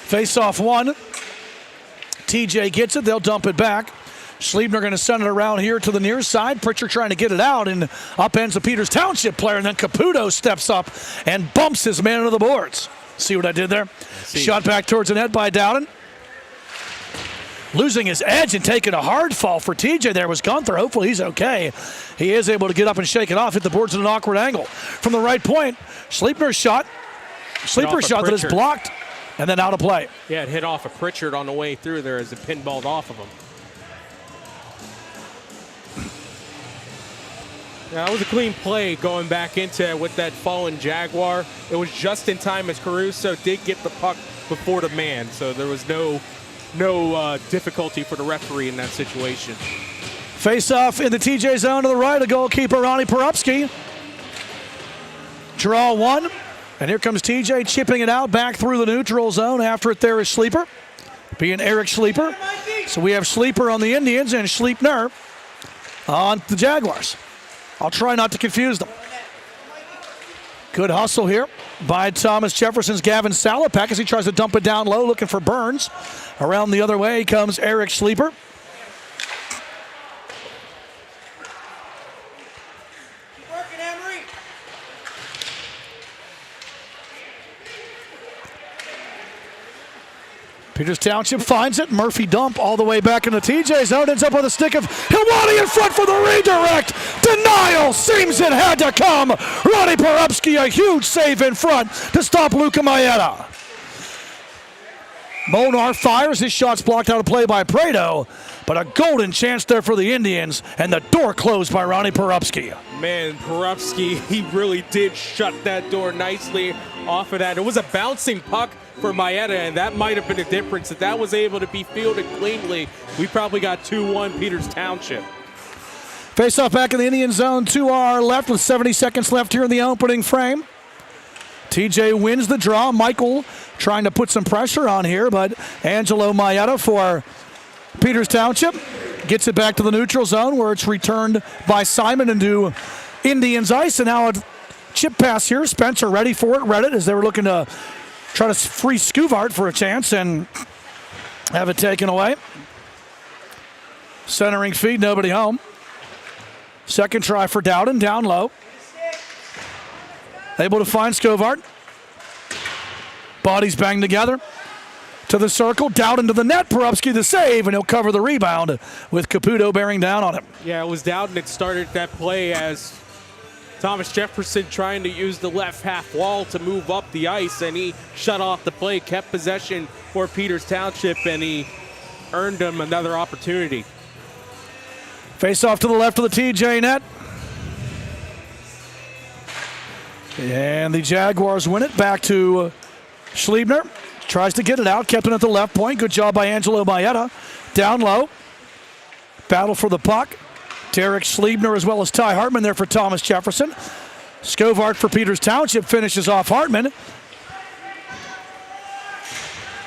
Speaker 9: Face-off one. TJ gets it. They'll dump it back. Schliebner going to send it around here to the near side. Pritchard trying to get it out, and upends the Peters Township player, and then Caputo steps up and bumps his man into the boards. See what I did there? Shot back towards the net by Dowden. Losing his edge and taking a hard fall for TJ there was Gunther. Hopefully he's okay. He is able to get up and shake it off, hit the boards at an awkward angle. From the right point, Schliepner's shot. Schliepner's shot that is blocked and then out of play.
Speaker 14: Yeah, it hit off of Pritchard on the way through there as it pinballed off of him. Yeah, that was a clean play going back into it with that fallen Jaguar. It was just in time as Caruso did get the puck before the man, so there was no difficulty for the referee in that situation.
Speaker 9: Face-off in the TJ zone to the right, a goalkeeper, Ronnie Porupski. Draw one, and here comes TJ chipping it out back through the neutral zone. After it there is Schliepner, being Eric Schliepner. So we have Schliepner on the Indians and Schliepner on the Jaguars. I'll try not to confuse them. Good hustle here by Thomas Jefferson's Gavin Salopek as he tries to dump it down low, looking for Burns. Around the other way comes Eric Schliepner. Peters Township finds it. Murphy dump all the way back into TJ zone. Ends up with a stick of Hilwani in front for the redirect. Denial seems it had to come. Ronnie Porupski, a huge save in front to stop Luca Maeda. Molnar fires. His shot's blocked out of play by Prado, but a golden chance there for the Indians, and the door closed by Ronnie Porupski.
Speaker 14: Man, Porupski, he really did shut that door nicely off of that. It was a bouncing puck for Maeda, and that might have been the difference. If that was able to be fielded cleanly, we probably got 2-1 Peters Township.
Speaker 9: Face-off back in the Indian zone to our left with 70 seconds left here in the opening frame. TJ wins the draw. Michael trying to put some pressure on here, but Angelo Maeda for Peters Township gets it back to the neutral zone where it's returned by Simon into Indians ice, and now a chip pass here. Spencer ready for it, read it as they were looking to try to free Scuvart for a chance and have it taken away. Centering feed, nobody home. Second try for Dowden, down low. Able to find Scuvart. Bodies banged together. To the circle, Dowden to the net. Porupski the save, and he'll cover the rebound with Caputo bearing down on him.
Speaker 14: Yeah, it was Dowden that started that play as Thomas Jefferson trying to use the left half wall to move up the ice, and he shut off the play, kept possession for Peters Township, and he earned him another opportunity.
Speaker 9: Face off to the left of the TJ net. And the Jaguars win it back to Schliebner. Tries to get it out, kept it at the left point. Good job by Angelo Maeda. Down low. Battle for the puck. Derek Schliebner as well as Ty Hartman there for Thomas Jefferson. Scovart for Peters Township finishes off Hartman.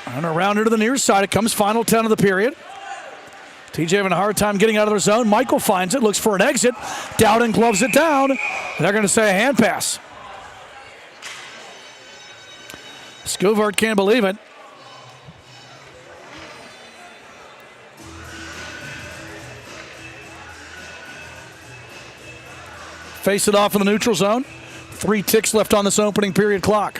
Speaker 9: And around to the near side it comes, final 10 of the period. TJ having a hard time getting out of their zone. Michael finds it, looks for an exit. Dowden gloves it down. And they're going to say a hand pass. Scovart can't believe it. face it off in the neutral zone. 3 ticks left on this opening period clock.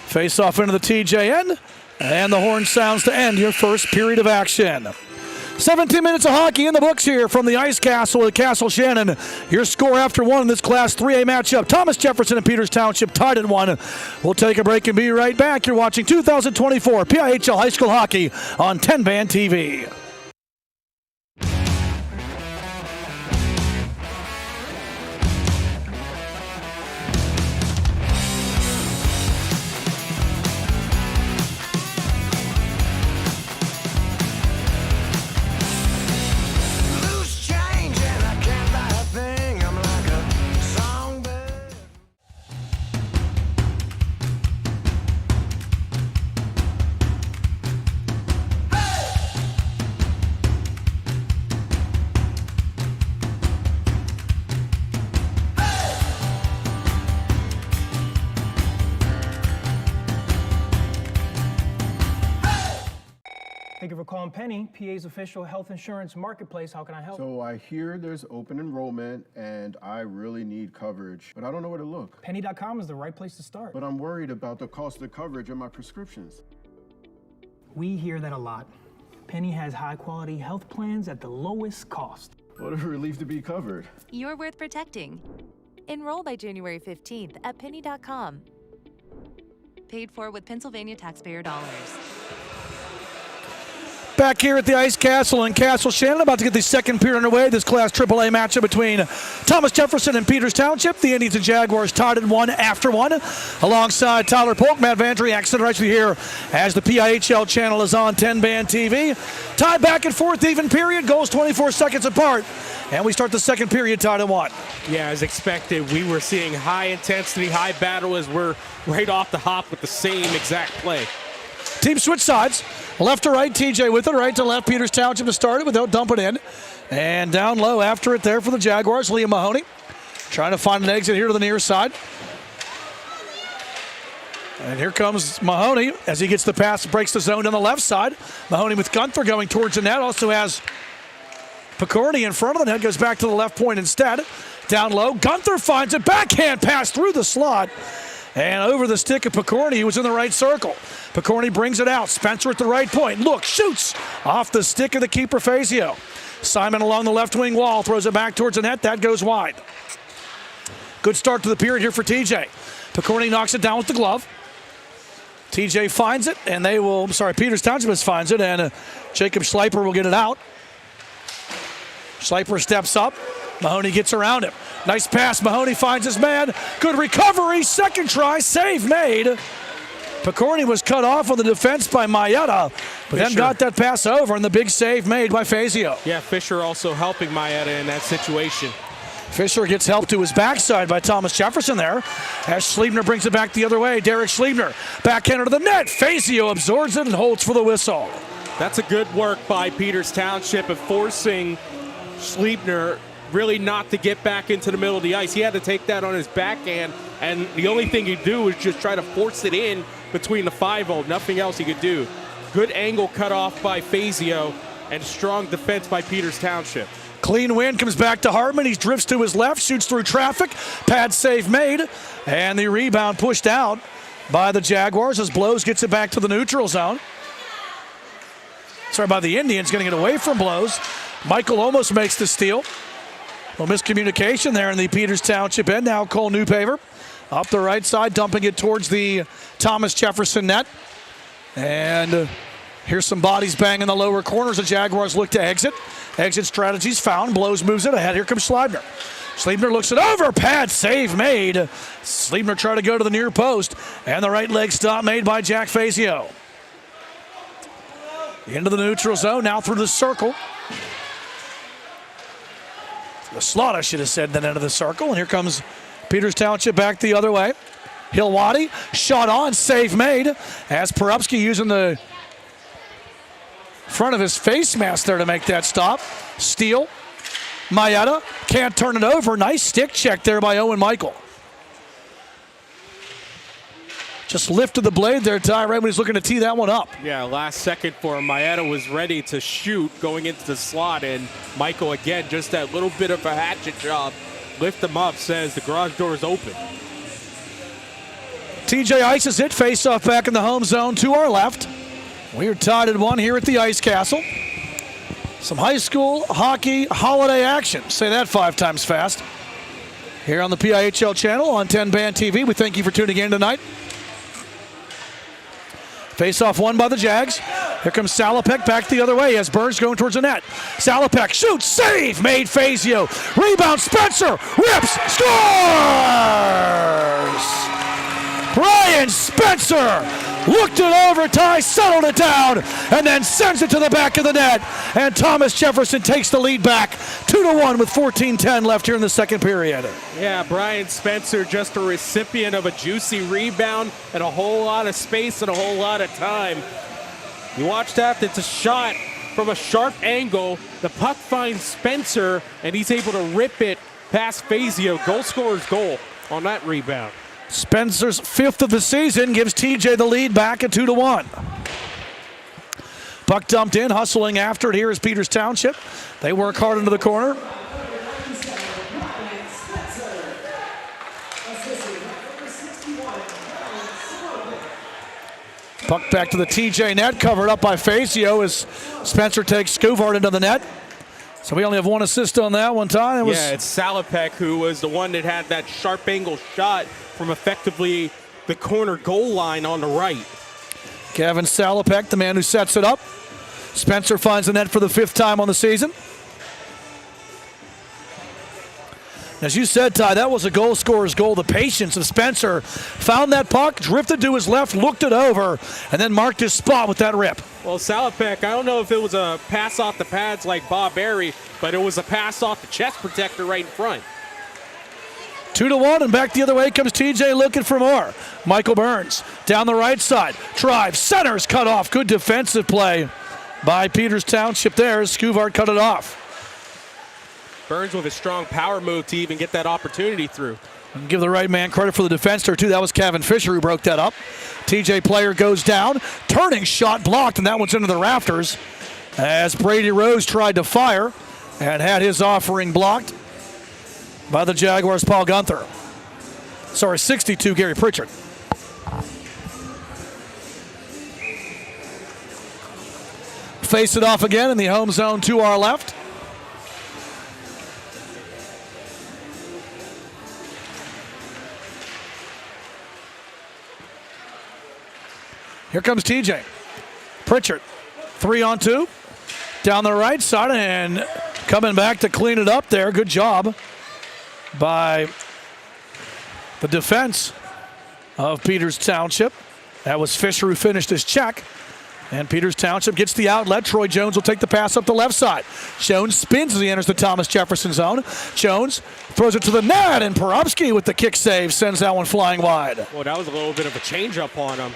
Speaker 9: Face off into the TJN, and the horn sounds to end your first period of action. 17 minutes of hockey in the books here from the Ice Castle at Castle Shannon. Your score after one in this Class 3A matchup. Thomas Jefferson and Peters Township tied at 1. We'll take a break and be right back. You're watching 2024 PIHL High School Hockey on TenbandTV.
Speaker 1: Thank you for calling Penny, PA's official health insurance marketplace. How can I help?
Speaker 2: So I hear there's open enrollment and I really need coverage, but I don't know where to look.
Speaker 1: Penny.com is the right place to start.
Speaker 2: But I'm worried about the cost of coverage and my prescriptions.
Speaker 1: We hear that a lot. Penny has high quality health plans at the lowest cost.
Speaker 2: What a relief to be covered.
Speaker 15: You're worth protecting. Enroll by January 15th at penny.com. Paid for with Pennsylvania taxpayer dollars.
Speaker 9: Back here at the Ice Castle in Castle Shannon, about to get the second period underway. This Class AAA matchup between Thomas Jefferson and Peters Township. The Indians and Jaguars tied at 1 after 1. Alongside Tyler Polk, Matt Vandriak, sitting right here as the PIHL channel is on TenbandTV. Tied back and forth, even period. Goals 24 seconds apart. And we start the second period tied at 1.
Speaker 14: Yeah, as expected, we were seeing high intensity, high battle as we're right off the hop with the same exact play.
Speaker 9: Team switch sides. Left to right, TJ with it. Right to left, Peters Township to start it without dumping in. And down low after it there for the Jaguars, Liam Mahoney. Trying to find an exit here to the near side. And here comes Mahoney as he gets the pass, breaks the zone on the left side. Mahoney with Gunther going towards the net. Also has Picorni in front of the net. Goes back to the left point instead. Down low, Gunther finds it. Backhand pass through the slot. And over the stick of Picorni, he was in the right circle. Picorni brings it out. Spencer at the right point. Look, shoots off the stick of the keeper, Fazio. Simon along the left wing wall, throws it back towards the net. That goes wide. Good start to the period here for TJ. Picorni knocks it down with the glove. TJ finds it, and Peters Township finds it, and Jacob Schleiper will get it out. Schleiper steps up. Mahoney gets around him. Nice pass. Mahoney finds his man. Good recovery. Second try. Save made. Picorni was cut off on the defense by Maeda, but then got that pass over, and the big save made by Fazio.
Speaker 14: Yeah, Fisher also helping Maeda in that situation.
Speaker 9: Fisher gets help to his backside by Thomas Jefferson there as Schliebner brings it back the other way. Derek Schliebner backhander to the net. Fazio absorbs it and holds for the whistle.
Speaker 14: That's a good work by Peters Township of forcing Schliebner really not to get back into the middle of the ice. He had to take that on his backhand, and the only thing he'd do was just try to force it in between the 5-0. Nothing else he could do. Good angle cut off by Fazio, and strong defense by Peters Township.
Speaker 9: Clean win comes back to Hartman. He drifts to his left, shoots through traffic. Pad save made, and the rebound pushed out by the Jaguars as Blows gets it back to the neutral zone. By the Indians, getting it away from Blows. Michael almost makes the steal. Well, miscommunication there in the Peters Township end. Now Cole Newpaver up the right side, dumping it towards the Thomas Jefferson net. And here's some bodies bang in the lower corners. The Jaguars look to exit. Exit strategies found. Blows moves it ahead. Here comes Schliebner. Schliebner looks it over. Pad save made. Schliebner tried to go to the near post. And the right leg stop made by Jack Fazio. Into the neutral zone, now through the circle. The slot, I should have said, then into the circle. And here comes Peters Township back the other way. Hilwadi, shot on, save made. As Porupski using the front of his face mask there to make that stop. Steal. Maeda can't turn it over. Nice stick check there by Owen Michael. Just lifted the blade there, Ty, right when he's looking to tee that one up.
Speaker 14: Yeah, last second for him. Maeda was ready to shoot going into the slot, and Michael, again, just that little bit of a hatchet job. Lift him up, says the garage door is open.
Speaker 9: TJ ices it, face-off back in the home zone to our left. We are tied at 1 here at the Ice Castle. Some high school hockey holiday action. Say that 5 times fast. Here on the PIHL channel on 10band TV. We thank you for tuning in tonight. Face-off won by the Jags. Here comes Salopek back the other way as Burns going towards the net. Salopek shoots, save, made Fazio. Rebound, Spencer, rips, scores! Brian Spencer looked it over, Ty settled it down, and then sends it to the back of the net. And Thomas Jefferson takes the lead back 2-1 with 14:10 left here in the second period.
Speaker 14: Yeah, Brian Spencer just a recipient of a juicy rebound and a whole lot of space and a whole lot of time. You watch that, it's a shot from a sharp angle. The puck finds Spencer, and he's able to rip it past Fazio. Goal scorer's goal on that rebound.
Speaker 9: Spencer's 5th of the season gives TJ the lead back at 2-1. Puck dumped in, hustling after it here is Peters Township. They work hard into the corner. Puck back to the TJ net, covered up by Fazio as Spencer takes Scuvard into the net. So we only have 1 assist on that one, Ty.
Speaker 14: Yeah, it's Salopek who was the one that had that sharp angle shot from effectively the corner goal line on the right.
Speaker 9: Kevin Salopek, the man who sets it up. Spencer finds the net for the 5th time on the season. As you said, Ty, that was a goal scorer's goal. The patience of Spencer. Found that puck, drifted to his left, looked it over, and then marked his spot with that rip.
Speaker 14: Well, Salopek, I don't know if it was a pass off the pads like Bob Berry, but it was a pass off the chest protector right in front.
Speaker 9: 2-1, and back the other way comes TJ looking for more. Michael Burns down the right side. Drive, centers, cut off. Good defensive play by Peters Township there. Scuvard cut it off.
Speaker 14: Burns with a strong power move to even get that opportunity through.
Speaker 9: And give the right man credit for the defense there, too. That was Kevin Fisher who broke that up. TJ player goes down. Turning shot blocked, and that one's into the rafters as Brady Rose tried to fire and had his offering blocked by the Jaguars' Paul Gunther. Sorry, 62, Gary Pritchard. Face it off again in the home zone to our left. Here comes TJ. Pritchard, 3-on-2. Down the right side and coming back to clean it up there. Good job by the defense of Peters Township. That was Fisher who finished his check. And Peters Township gets the outlet. Troy Jones will take the pass up the left side. Jones spins as he enters the Thomas Jefferson zone. Jones throws it to the net, and Porubsky with the kick save sends that one flying wide.
Speaker 14: Well, that was a little bit of a change-up on him.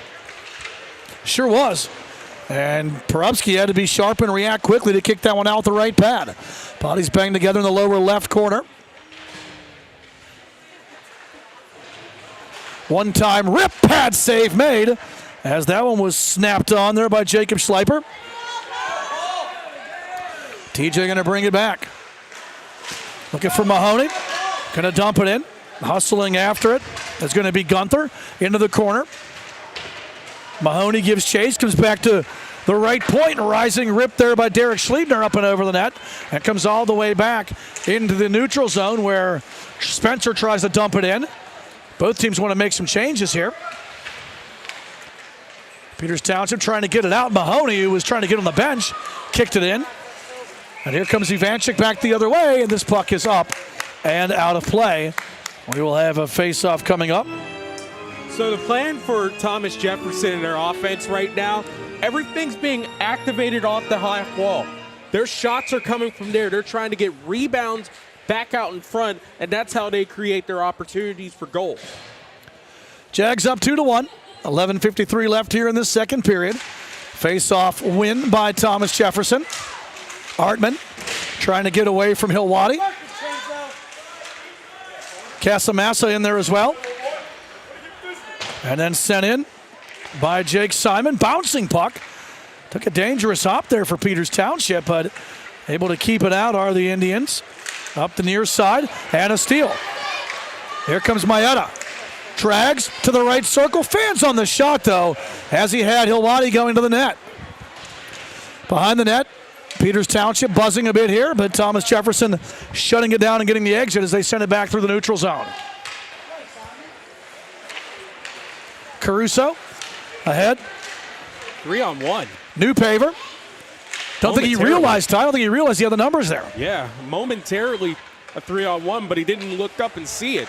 Speaker 9: Sure was. And Porubsky had to be sharp and react quickly to kick that one out the right pad. Bodies banged together in the lower left corner. One-time rip pad save made as that one was snapped on there by Jacob Schleiper. TJ going to bring it back. Looking for Mahoney. Going to dump it in. Hustling after it. It's going to be Gunther into the corner. Mahoney gives chase, comes back to the right point, rising rip there by Derek Schliebner up and over the net, and comes all the way back into the neutral zone where Spencer tries to dump it in. Both teams want to make some changes here. Peters Township trying to get it out. Mahoney, who was trying to get on the bench, kicked it in. And here comes Ivanchik back the other way, and this puck is up and out of play. We will have a face-off coming up.
Speaker 14: So the plan for Thomas Jefferson and their offense right now, everything's being activated off the half wall. Their shots are coming from there. They're trying to get rebounds back out in front, and that's how they create their opportunities for goals.
Speaker 9: Jags up 2-1. 11:53 left here in this second period. Face-off win by Thomas Jefferson. Artman trying to get away from Hilwadi. Casamassa in there as well. And then sent in by Jake Simon. Bouncing puck. Took a dangerous hop there for Peters Township, but able to keep it out are the Indians. Up the near side, and a steal. Here comes Maeda. Drags to the right circle. Fans on the shot, though, as he had Hilwadi going to the net. Behind the net, Peters Township buzzing a bit here, but Thomas Jefferson shutting it down and getting the exit as they send it back through the neutral zone. Caruso ahead.
Speaker 14: 3-on-1.
Speaker 9: New paver. Don't think he realized, Ty. I don't think he realized he had the numbers there.
Speaker 14: Yeah, momentarily a 3-on-1, but he didn't look up and see it.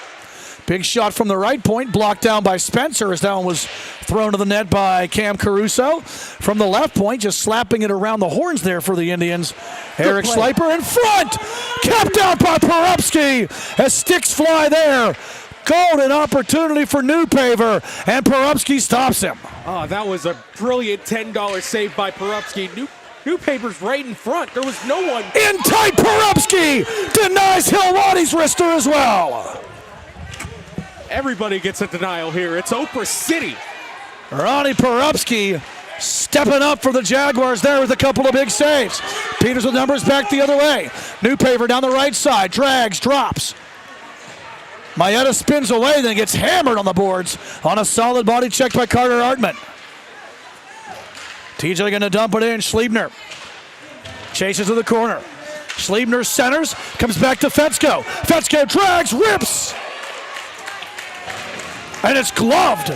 Speaker 9: Big shot from the right point, blocked down by Spencer as that one was thrown to the net by Cam Caruso. From the left point, just slapping it around the horns there for the Indians. Eric Sliper in front, kept out by Porupski as sticks fly there. Golden opportunity for New Paver, and Porupski stops him.
Speaker 14: Oh, that was a brilliant $10 save by Porupski. New Paper's right in front. There was no one.
Speaker 9: In tight, Porupski denies Hilwadi's wrister as well.
Speaker 14: Everybody gets a denial here. It's Oprah City.
Speaker 9: Ronnie Porupski stepping up for the Jaguars there with a couple of big saves. Peters with numbers back the other way. New Paver down the right side, drags, drops. Maeda spins away, then gets hammered on the boards on a solid body check by Carter Artman. TJ going to dump it in. Schliebner chases to the corner. Schliebner centers, comes back to Fetzko. Fetzko drags, rips, and it's gloved.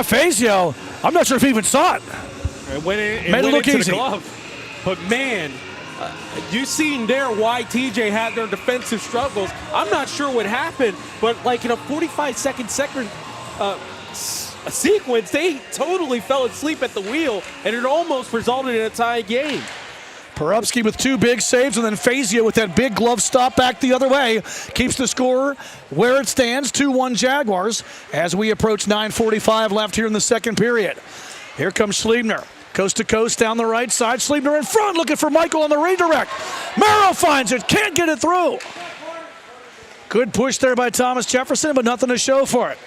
Speaker 9: Fazio. I'm not sure if he even saw it.
Speaker 14: It went
Speaker 9: Made it look
Speaker 14: into
Speaker 9: easy.
Speaker 14: The glove. But man, you seen there why TJ had their defensive struggles. I'm not sure what happened, but like in a 45-second sequence, they totally fell asleep at the wheel, and it almost resulted in a tie game.
Speaker 9: Porupski with two big saves, and then Fazio with that big glove stop back the other way. Keeps the score where it stands, 2-1 Jaguars, as we approach 9:45 left here in the second period. Here comes Schliebner. Coast to coast down the right side. Schliebner in front, looking for Michael on the redirect. Merrill finds it, can't get it through. Good push there by Thomas Jefferson, but nothing to show for it.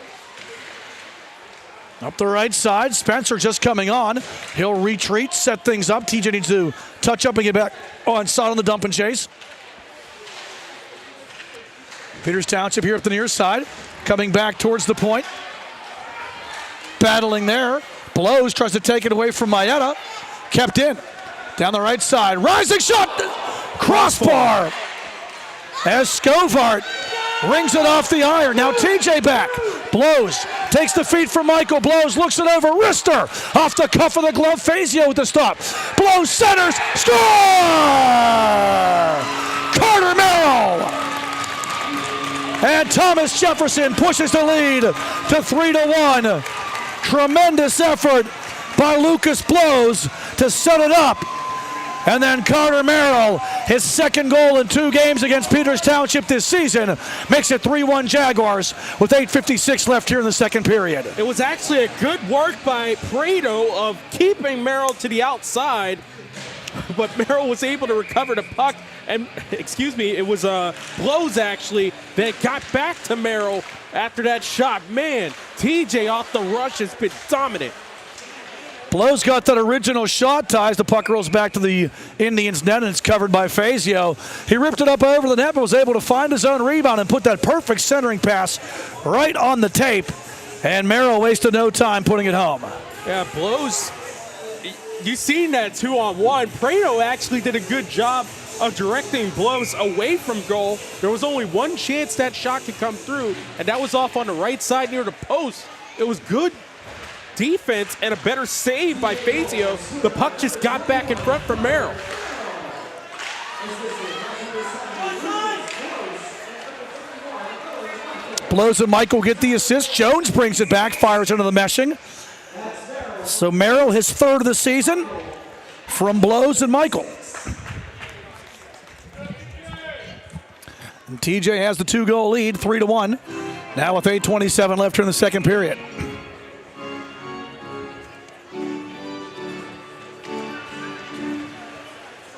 Speaker 9: Up the right side, Spencer just coming on. He'll retreat, set things up. TJ needs to touch up and get back on side on the dump and chase. Peters Township here up the near side, coming back towards the point. Battling there. Blows, tries to take it away from Maeda. Kept in. Down the right side, rising shot! Crossbar! As Scovart rings it off the iron. Now TJ back. Blows. Takes the feet from Michael. Blows. Looks it over. Wrister. Off the cuff of the glove. Fazio with the stop. Blows. Centers. Score! Carter Merrill. And Thomas Jefferson pushes the lead to 3-1. Tremendous effort by Lucas Blows to set it up. And then Carter Merrill, his second goal in 2 games against Peters Township this season, makes it 3-1 Jaguars with 8:56 left here in the second period.
Speaker 14: It was actually a good work by Prado of keeping Merrill to the outside, but Merrill was able to recover the puck. And, it was Blows actually that got back to Merrill after that shot. Man, TJ off the rush has been dominant.
Speaker 9: Blows got that original shot, ties the puck rolls back to the Indians' net, and it's covered by Fazio. He ripped it up over the net, but was able to find his own rebound and put that perfect centering pass right on the tape. And Merrill wasted no time putting it home.
Speaker 14: Yeah, Blows, you seen that 2-on-1. Prado actually did a good job of directing Blows away from goal. There was only one chance that shot could come through, and that was off on the right side near the post. It was good defense and a better save by Fazio. The puck just got back in front for Merrill.
Speaker 9: Blows and Michael get the assist. Jones brings it back, fires into the meshing. So Merrill, his third of the season from Blows and Michael. And TJ has the 2-goal lead, 3-1. Now with 8:27 left here in the second period.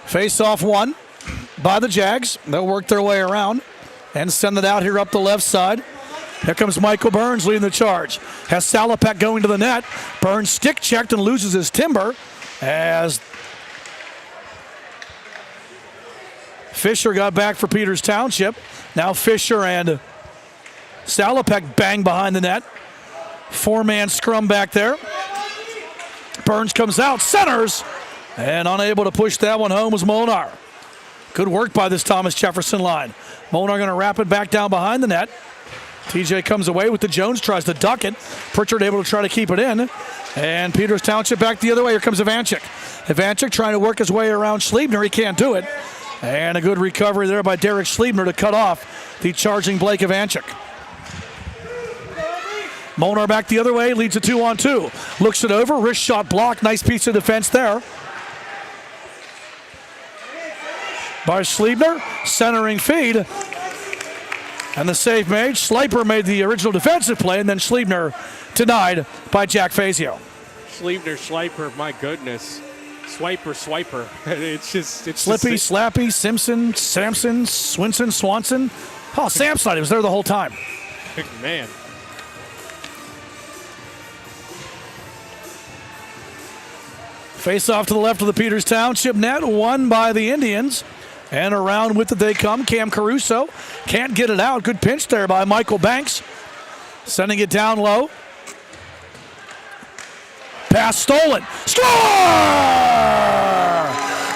Speaker 9: Face-off won by the Jags. They'll work their way around and send it out here up the left side. Here comes Michael Burns leading the charge. Has Salopek going to the net. Burns stick checked and loses his timber as Fisher got back for Peters Township. Now Fisher and Salopek bang behind the net. 4-man scrum back there. Burns comes out, centers, and unable to push that one home was Molnar. Good work by this Thomas Jefferson line. Molnar going to wrap it back down behind the net. TJ comes away with the Jones, tries to duck it. Pritchard able to try to keep it in. And Peters Township back the other way. Here comes Ivanchik. Ivanchik trying to work his way around Schliebner. He can't do it. And a good recovery there by Derek Schliebner to cut off the charging Blake Ivanchik. Molnar back the other way, leads a 2-on-2. Looks it over, wrist shot blocked. Nice piece of defense there by Schliebner. Centering feed. And the save made. Schleiper made the original defensive play, and then Schliebner denied by Jack Fazio.
Speaker 14: Schleiper, my goodness. Swiper. It's
Speaker 9: Slippy, Slappy, Simpson, Samson, Swinson, Swanson. Oh, Samsonite was there the whole time.
Speaker 14: Man.
Speaker 9: Face off to the left of the Peters Township net, won by the Indians. And around with it they come. Cam Caruso can't get it out. Good pinch there by Michael Banks. Sending it down low. Pass stolen. Score!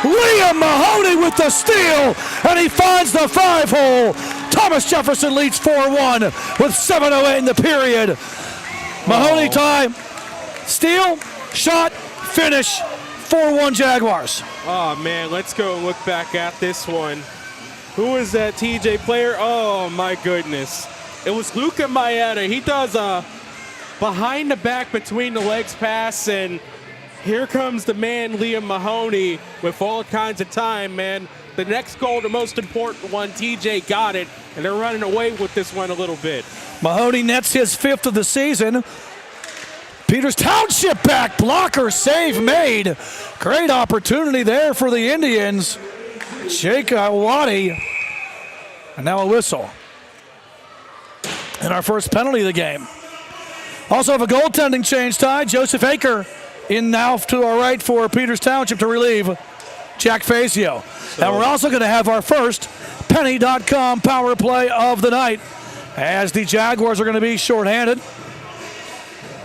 Speaker 9: Liam Mahoney with the steal, and he finds the 5-hole. Thomas Jefferson leads 4-1 with 7:08 in the period. Mahoney tie, steal, shot, finish, 4-1 Jaguars.
Speaker 14: Oh, man, let's go and look back at this one. Who is that TJ player? Oh, my goodness. It was Luca Maeda. He does a behind the back between the legs pass, and here comes the man, Liam Mahoney, with all kinds of time, man. The next goal, the most important one, TJ got it, and they're running away with this one a little bit.
Speaker 9: Mahoney nets his 5th of the season. Peters Township back, blocker, save made. Great opportunity there for the Indians. Jake Awadi, and now a whistle. And our first penalty of the game. Also have a goaltending change, Ty. Joseph Aker in now to our right for Peters Township to relieve Jack Fazio. And we're also going to have our first Penny.com power play of the night as the Jaguars are going to be shorthanded.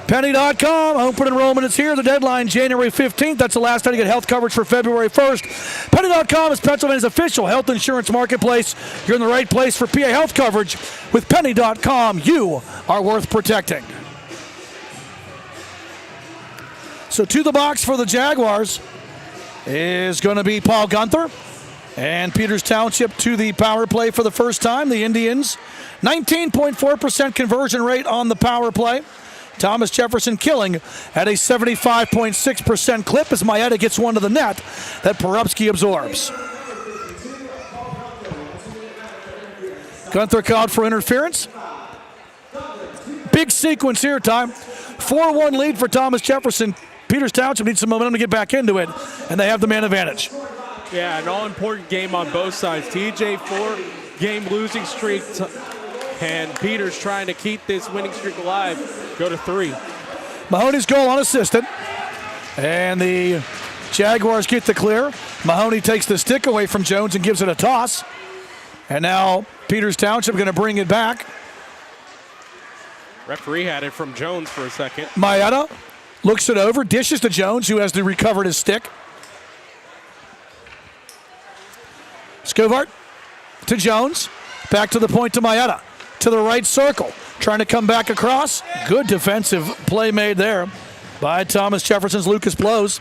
Speaker 9: Penny.com, open enrollment is here. The deadline, January 15th. That's the last time to get health coverage for February 1st. Penny.com is Pennsylvania's official health insurance marketplace. You're in the right place for PA health coverage. With Penny.com, you are worth protecting. So to the box for the Jaguars is going to be Paul Gunther. And Peters Township to the power play for the first time. The Indians, 19.4% conversion rate on the power play. Thomas Jefferson killing at a 75.6% clip as Maeda gets one to the net that Porubsky absorbs. Gunther called for interference. Big sequence here, Ty. 4-1 lead for Thomas Jefferson. Peters Township needs some momentum to get back into it, and they have the man advantage.
Speaker 14: Yeah, an all-important game on both sides. TJ 4-game losing streak, and Peters trying to keep this winning streak alive. Go to 3.
Speaker 9: Mahoney's goal unassisted, and the Jaguars get the clear. Mahoney takes the stick away from Jones and gives it a toss. And now Peters Township going to bring it back.
Speaker 14: Referee had it from Jones for a second.
Speaker 9: Maeda looks it over, dishes to Jones, who has recovered his stick. Scovart to Jones. Back to the point to Maeda. To the right circle. Trying to come back across. Good defensive play made there by Thomas Jefferson's Lucas Blows.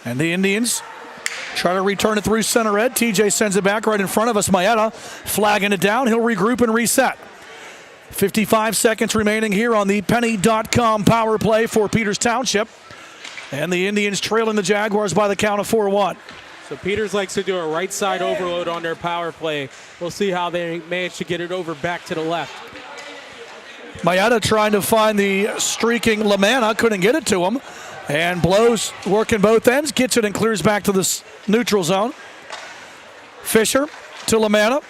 Speaker 9: And the Indians try to return it through center red. TJ sends it back right in front of us. Maeda flagging it down. He'll regroup and reset. 55 seconds remaining here on the Penny.com power play for Peters Township. And the Indians trailing the Jaguars by the count of 4-1.
Speaker 14: So Peters likes to do a right side overload on their power play. We'll see how they manage to get it over back to the left.
Speaker 9: Maeda trying to find the streaking Lamanna, couldn't get it to him. And Blows working both ends, gets it and clears back to the neutral zone. Fisher to Lamanna.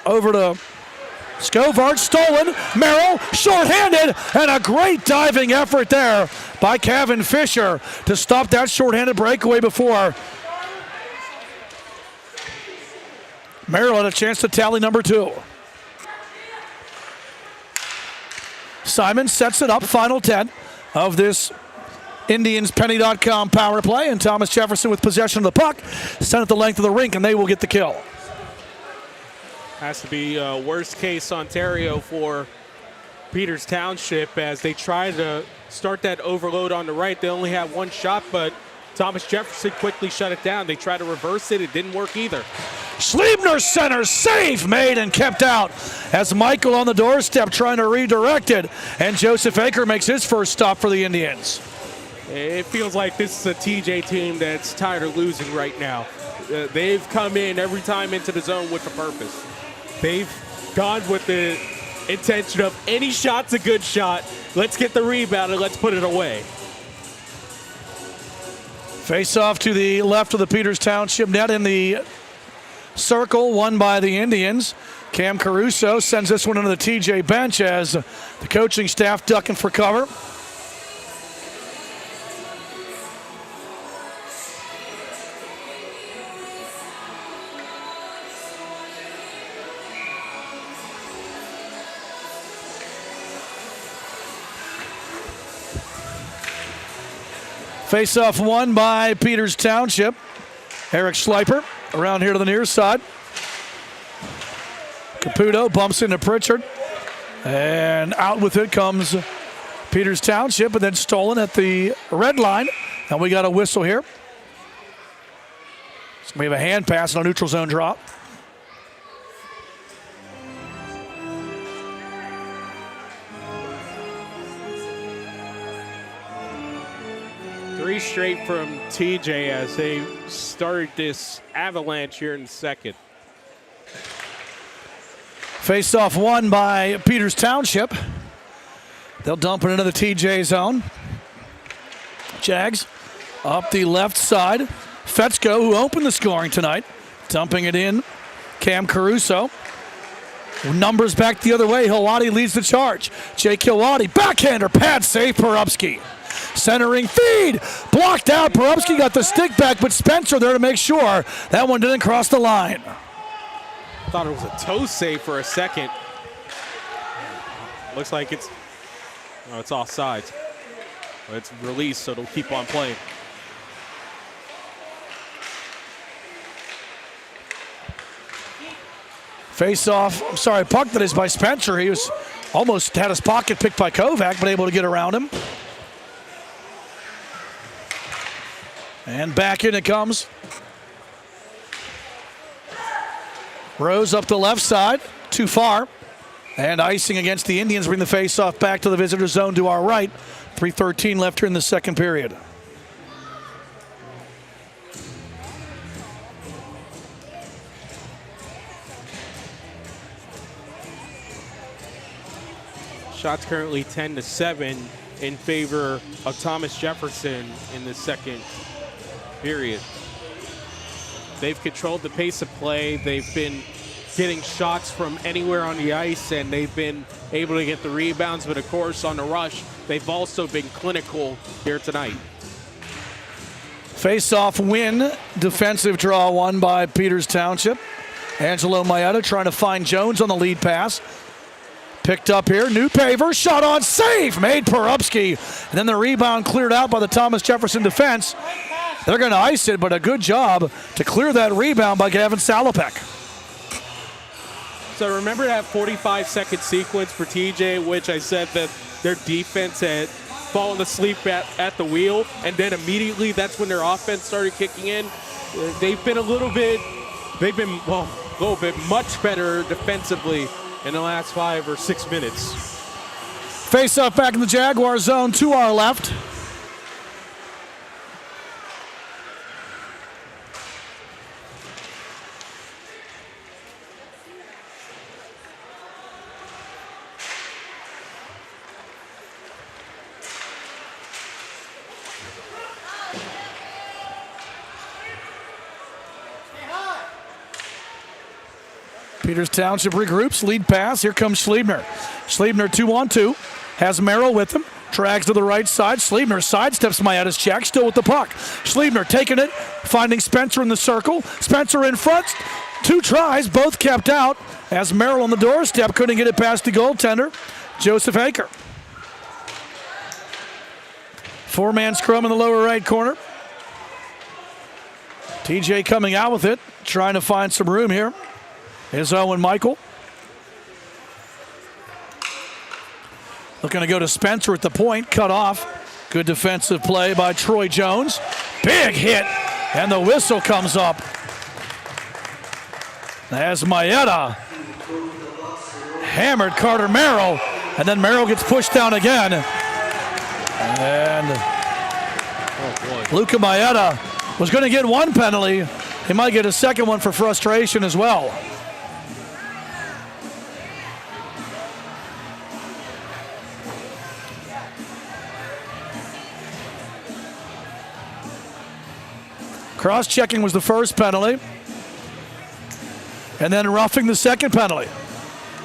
Speaker 9: Over to Scovart stolen. Merrill shorthanded, and a great diving effort there by Kevin Fisher to stop that shorthanded breakaway before Merrill had a chance to tally number 2. Simon sets it up, final 10 of this IndiansPenny.com power play, and Thomas Jefferson with possession of the puck, sent it the length of the rink, and they will get the kill.
Speaker 14: Has to be worst case Ontario for Peters Township as they try to start that overload on the right. They only have one shot, but Thomas Jefferson quickly shut it down. They tried to reverse it. It didn't work either.
Speaker 9: Schliebner center, save made and kept out as Michael on the doorstep trying to redirect it, and Joseph Aker makes his first stop for the Indians.
Speaker 14: It feels like this is a TJ team that's tired of losing right now. They've come in every time into the zone with a purpose. They've gone with the intention of any shot's a good shot. Let's get the rebound and let's put it away.
Speaker 9: Face off to the left of the Peters Township net in the circle, won by the Indians. Cam Caruso sends this one into the TJ bench as the coaching staff ducking for cover. Face-off won by Peters Township. Eric Schleiper around here to the near side. Caputo bumps into Pritchard. And out with it comes Peters Township, and then stolen at the red line. And we got a whistle here. So we have a hand pass and a neutral zone drop.
Speaker 14: Three straight from TJ as they start this avalanche here in the second.
Speaker 9: Face-off won by Peters Township. They'll dump it into the TJ zone. Jags up the left side. Fetzko, who opened the scoring tonight, dumping it in. Cam Caruso. Numbers back the other way. Hilwadi leads the charge. Jake Hilwadi, backhander, pad save, Perupski. Centering feed, blocked out. Perupski got the stick back, but Spencer there to make sure that one didn't cross the line.
Speaker 14: Thought it was a toe save for a second. Looks like it's offsides. It's released, so it'll keep on playing.
Speaker 9: Face off, puck that is by Spencer. He was almost had his pocket picked by Kovac, but able to get around him. And back in it comes. Rose up the left side, too far. And icing against the Indians, bring the face-off back to the visitor zone to our right. 3:13 left here in the second period.
Speaker 14: Shots currently 10-7 in favor of Thomas Jefferson in the second period. They've controlled the pace of play. They've been getting shots from anywhere on the ice, and they've been able to get the rebounds, but of course on the rush, they've also been clinical here tonight.
Speaker 9: Face-off win, defensive draw won by Peters Township. Angelo Maeda trying to find Jones on the lead pass. Picked up here, new paver, shot on, save, made Perupski. And then the rebound cleared out by the Thomas Jefferson defense. They're going to ice it, but a good job to clear that rebound by Gavin Salopek.
Speaker 14: So remember that 45-second sequence for TJ, which I said that their defense had fallen asleep at the wheel, and then immediately that's when their offense started kicking in. They've been a little bit much better defensively in the last 5 or 6 minutes.
Speaker 9: Face-off back in the Jaguar zone to our left. Peters Township regroups, lead pass. Here comes Schliebner. Schliebner 2-on-2, has Merrill with him. Drags to the right side. Schliebner sidesteps Maetta's check, still with the puck. Schliebner taking it, finding Spencer in the circle. Spencer in front. 2 tries, both kept out. As Merrill on the doorstep, couldn't get it past the goaltender, Joseph Aker. 4-man scrum in the lower right corner. TJ coming out with it, trying to find some room here. Is Owen Michael. Looking to go to Spencer at the point, cut off. Good defensive play by Troy Jones. Big hit, and the whistle comes up. As Maetta hammered Carter Merrill, and then Merrill gets pushed down again. And Luca Maetta was going to get 1 penalty. He might get a second one for frustration as well. Cross-checking was the first penalty. And then roughing the second penalty.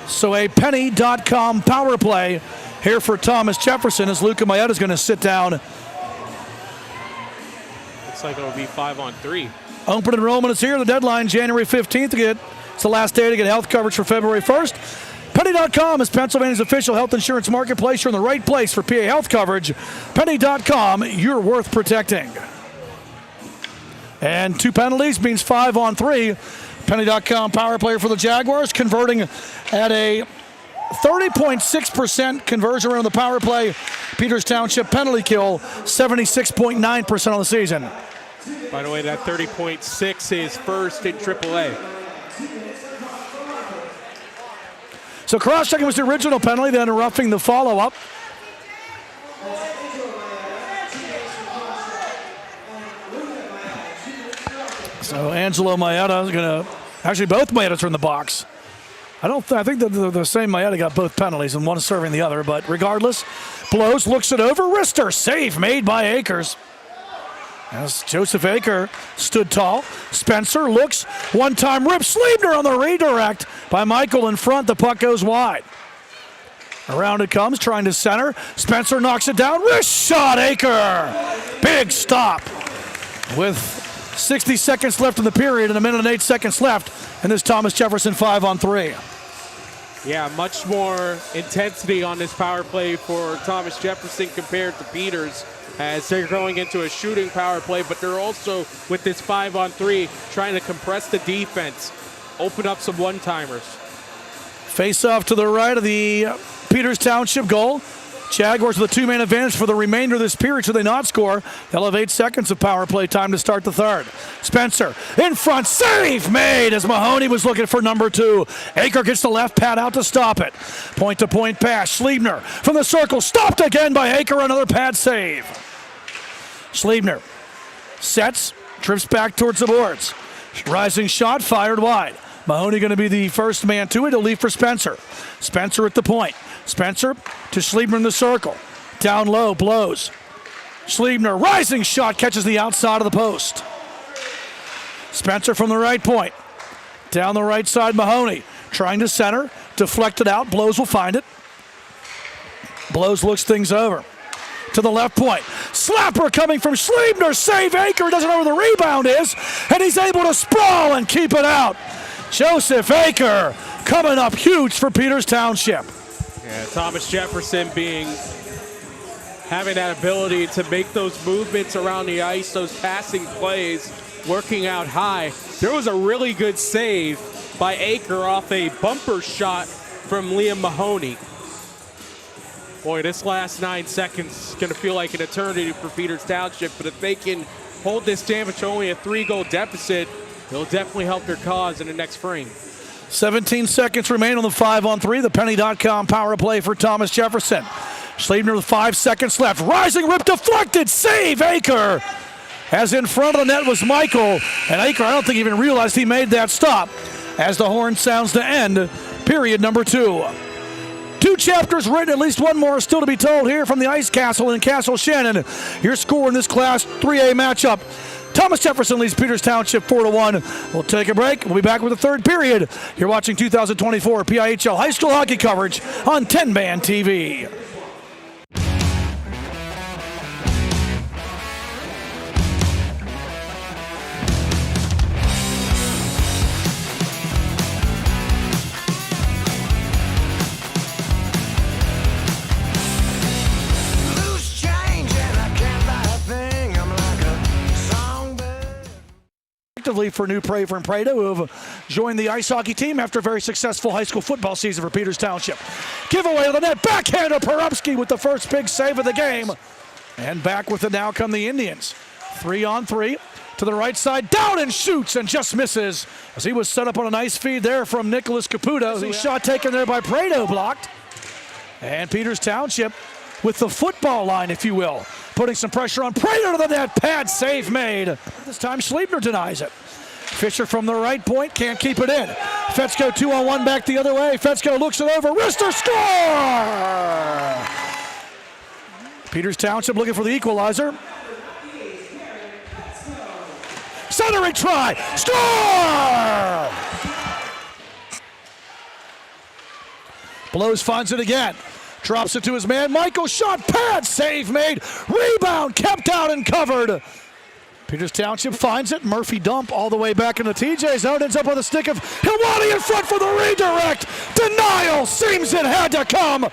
Speaker 9: So a penny.com power play here for Thomas Jefferson as Luca Maetta is going to sit down.
Speaker 14: Looks like it'll be 5-on-3.
Speaker 9: Open enrollment is here. The deadline January 15th. It's the last day to get health coverage for February 1st. Penny.com is Pennsylvania's official health insurance marketplace. You're in the right place for PA health coverage. Penny.com, you're worth protecting. And 2 penalties means 5-on-3. Penny.com power player for the Jaguars, converting at a 30.6% conversion rate on the power play. Peters Township penalty kill, 76.9% on the season.
Speaker 14: By the way, that 30.6 is first in AAA.
Speaker 9: So cross-checking was the original penalty, then roughing the follow-up. So Angelo Maetta is going to, actually both Maettas are in the box. I think that the same Maetta got both penalties and one is serving the other, but regardless, blows, looks it over, wrister, save made by Akers. As Joseph Aker stood tall, Spencer looks, one-time rip, Schliebner on the redirect by Michael in front, the puck goes wide. Around it comes, trying to center, Spencer knocks it down, wrist shot, Aker! Big stop with 60 seconds left in the period and 1 minute and 8 seconds left in this Thomas Jefferson 5-on-3.
Speaker 14: Yeah, much more intensity on this power play for Thomas Jefferson compared to Peters as they're going into a shooting power play, but they're also, with this 5-on-3, trying to compress the defense, open up some one-timers.
Speaker 9: Face off to the right of the Peters Township goal. Jaguars with a 2-man advantage for the remainder of this period. Should they not score, they'll have 8 seconds of power play time to start the third. Spencer in front, save made as Mahoney was looking for number 2. Aker gets the left pad out to stop it. Point-to-point pass. Schliebner from the circle, stopped again by Aker, another pad save. Schliebner sets, trips back towards the boards. Rising shot, fired wide. Mahoney going to be the first man to it. He'll leave for Spencer. Spencer at the point. Spencer to Schliebner in the circle. Down low, blows. Schliebner, rising shot, catches the outside of the post. Spencer from the right point. Down the right side, Mahoney. Trying to center, deflected out. Blows will find it. Blows looks things over. To the left point. Slapper coming from Schliebner. Save Aker, doesn't know where the rebound is. And he's able to sprawl and keep it out. Joseph Aker coming up huge for Peters Township.
Speaker 14: Yeah, Thomas Jefferson having that ability to make those movements around the ice, those passing plays, working out high. There was a really good save by Aker off a bumper shot from Liam Mahoney. Boy, this last 9 seconds is going to feel like an eternity for Peters Township, but if they can hold this damage to only a 3-goal deficit, it'll definitely help their cause in the next frame.
Speaker 9: 17 seconds remain on the 5-on-3. The Penny.com power play for Thomas Jefferson. Schliebner with 5 seconds left. Rising rip deflected. Save Aker. As in front of the net was Michael. And Aker, I don't think even realized he made that stop. As the horn sounds to end period number 2. 2 chapters written, at least one more still to be told here from the Ice Castle in Castle Shannon. Your score in this Class 3A matchup. Thomas Jefferson leads Peters Township 4-1. We'll take a break. We'll be back with the third period. You're watching 2024 PIHL high school hockey coverage on TenbandTV. For New Praver and Prado, who have joined the ice hockey team after a very successful high school football season for Peters Township. Giveaway to the net, backhander Perupski with the first big save of the game. And back with it now come the Indians. 3-on-3 to the right side, down and shoots and just misses as he was set up on a nice feed there from Nicholas Caputo. The shot taken there by Prado, blocked. And Peters Township with the football line, if you will, putting some pressure on Prado to the net. Pad save made. This time Schliebner denies it. Fisher from the right point, can't keep it in. Fetzko 2-on-1 back the other way. Fetzko looks it over. Wrister score! Peters Township looking for the equalizer. Centering try. Score! Blows finds it again. Drops it to his man. Michael shot. Pad save made. Rebound kept out and covered. Peters Township finds it. Murphy dump all the way back into TJ zone. Ends up with a stick of Hilwani in front for the redirect. Denial seems it had to come.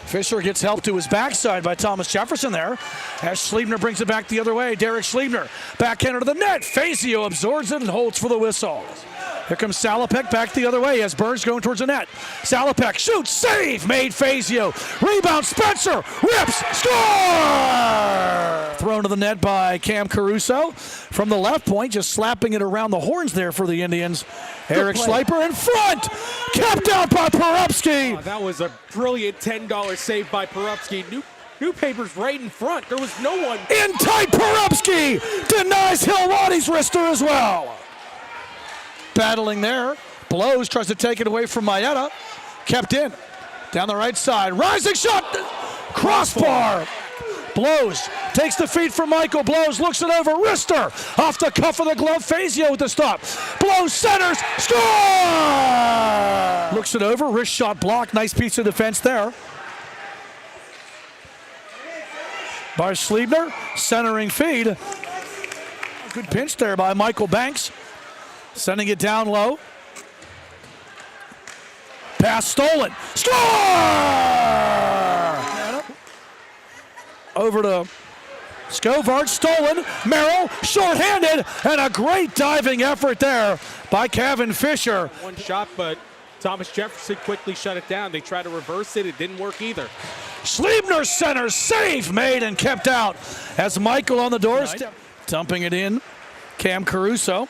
Speaker 9: Fisher gets help to his backside by Thomas Jefferson there. As Schliebner brings it back the other way. Derek Schliebner backhander to the net. Fazio absorbs it and holds for the whistle. Here comes Salopek back the other way as Burns going towards the net. Salopek shoots, save, made Fazio. Rebound, Spencer, rips, score! Thrown to the net by Cam Caruso from the left point, just slapping it around the horns there for the Indians. Eric Sliper in front, kept out by Perupski.
Speaker 14: Oh, that was a brilliant $10 save by Perupski. New Paper's right in front. There was no one.
Speaker 9: In tight, Perupski denies Hilwani's wrister as well. Battling there. Blows, tries to take it away from Maeda. Kept in. Down the right side. Rising shot. Crossbar. Blows. Takes the feed from Michael. Blows. Looks it over. Wrister. Off the cuff of the glove. Fazio with the stop. Blows. Centers. Score! Looks it over. Wrist shot blocked. Nice piece of defense there. By Schliebner. Centering feed. Good pinch there by Michael Banks. Sending it down low. Pass stolen. Score! Over to Scovart. Stolen. Merrill shorthanded. And a great diving effort there by Kevin Fisher.
Speaker 14: One shot, but Thomas Jefferson quickly shut it down. They tried to reverse it. It didn't work either.
Speaker 9: Schliebner center. Save made and kept out as Michael on the doorstep. Dumping it in. Cam Caruso.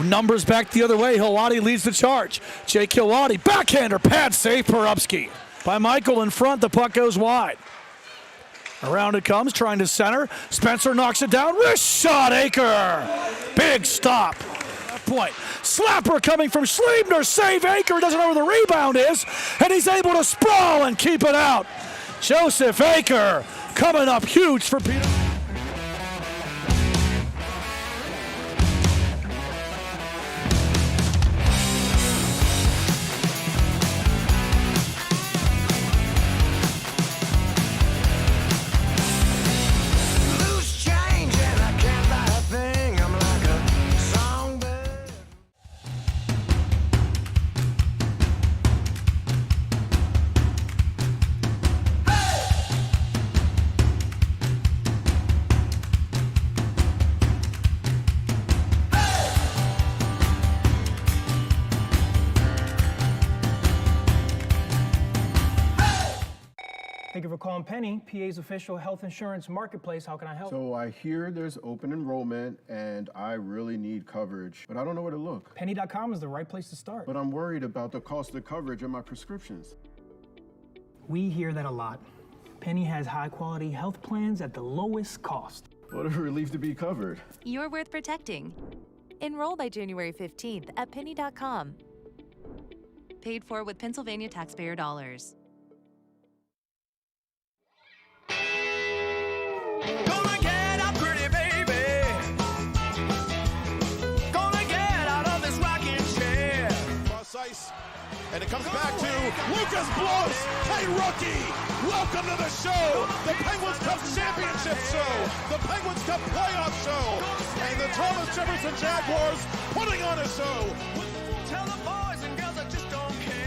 Speaker 9: Numbers back the other way. Hilwani leads the charge. Jake Hilwani, backhander, pad save, Perupski. By Michael in front, the puck goes wide. Around it comes, trying to center. Spencer knocks it down. Wrist shot, Aker. Big stop. Point. Slapper coming from Schliebner. Save Aker. Doesn't know where the rebound is. And he's able to sprawl and keep it out. Joseph Aker coming up huge for Peter.
Speaker 1: Thank you for calling Penny, PA's official health insurance marketplace. How can I help?
Speaker 2: So I hear there's open enrollment and I really need coverage, but I don't know where to look.
Speaker 1: Penny.com is the right place to start.
Speaker 2: But I'm worried about the cost of coverage and my prescriptions.
Speaker 1: We hear that a lot. Penny has high quality health plans at the lowest cost.
Speaker 2: What a relief to be covered.
Speaker 15: You're worth protecting. Enroll by January 15th at Penny.com. Paid for with Pennsylvania taxpayer dollars.
Speaker 5: Gonna get up pretty baby. Lucas blows. Hey, rookie! Welcome to the show, the Penguins Cup Championship Show, the Penguins Cup Playoff Show, and the Thomas Jefferson Jaguars putting on a show. Tell the boys and girls I just don't care.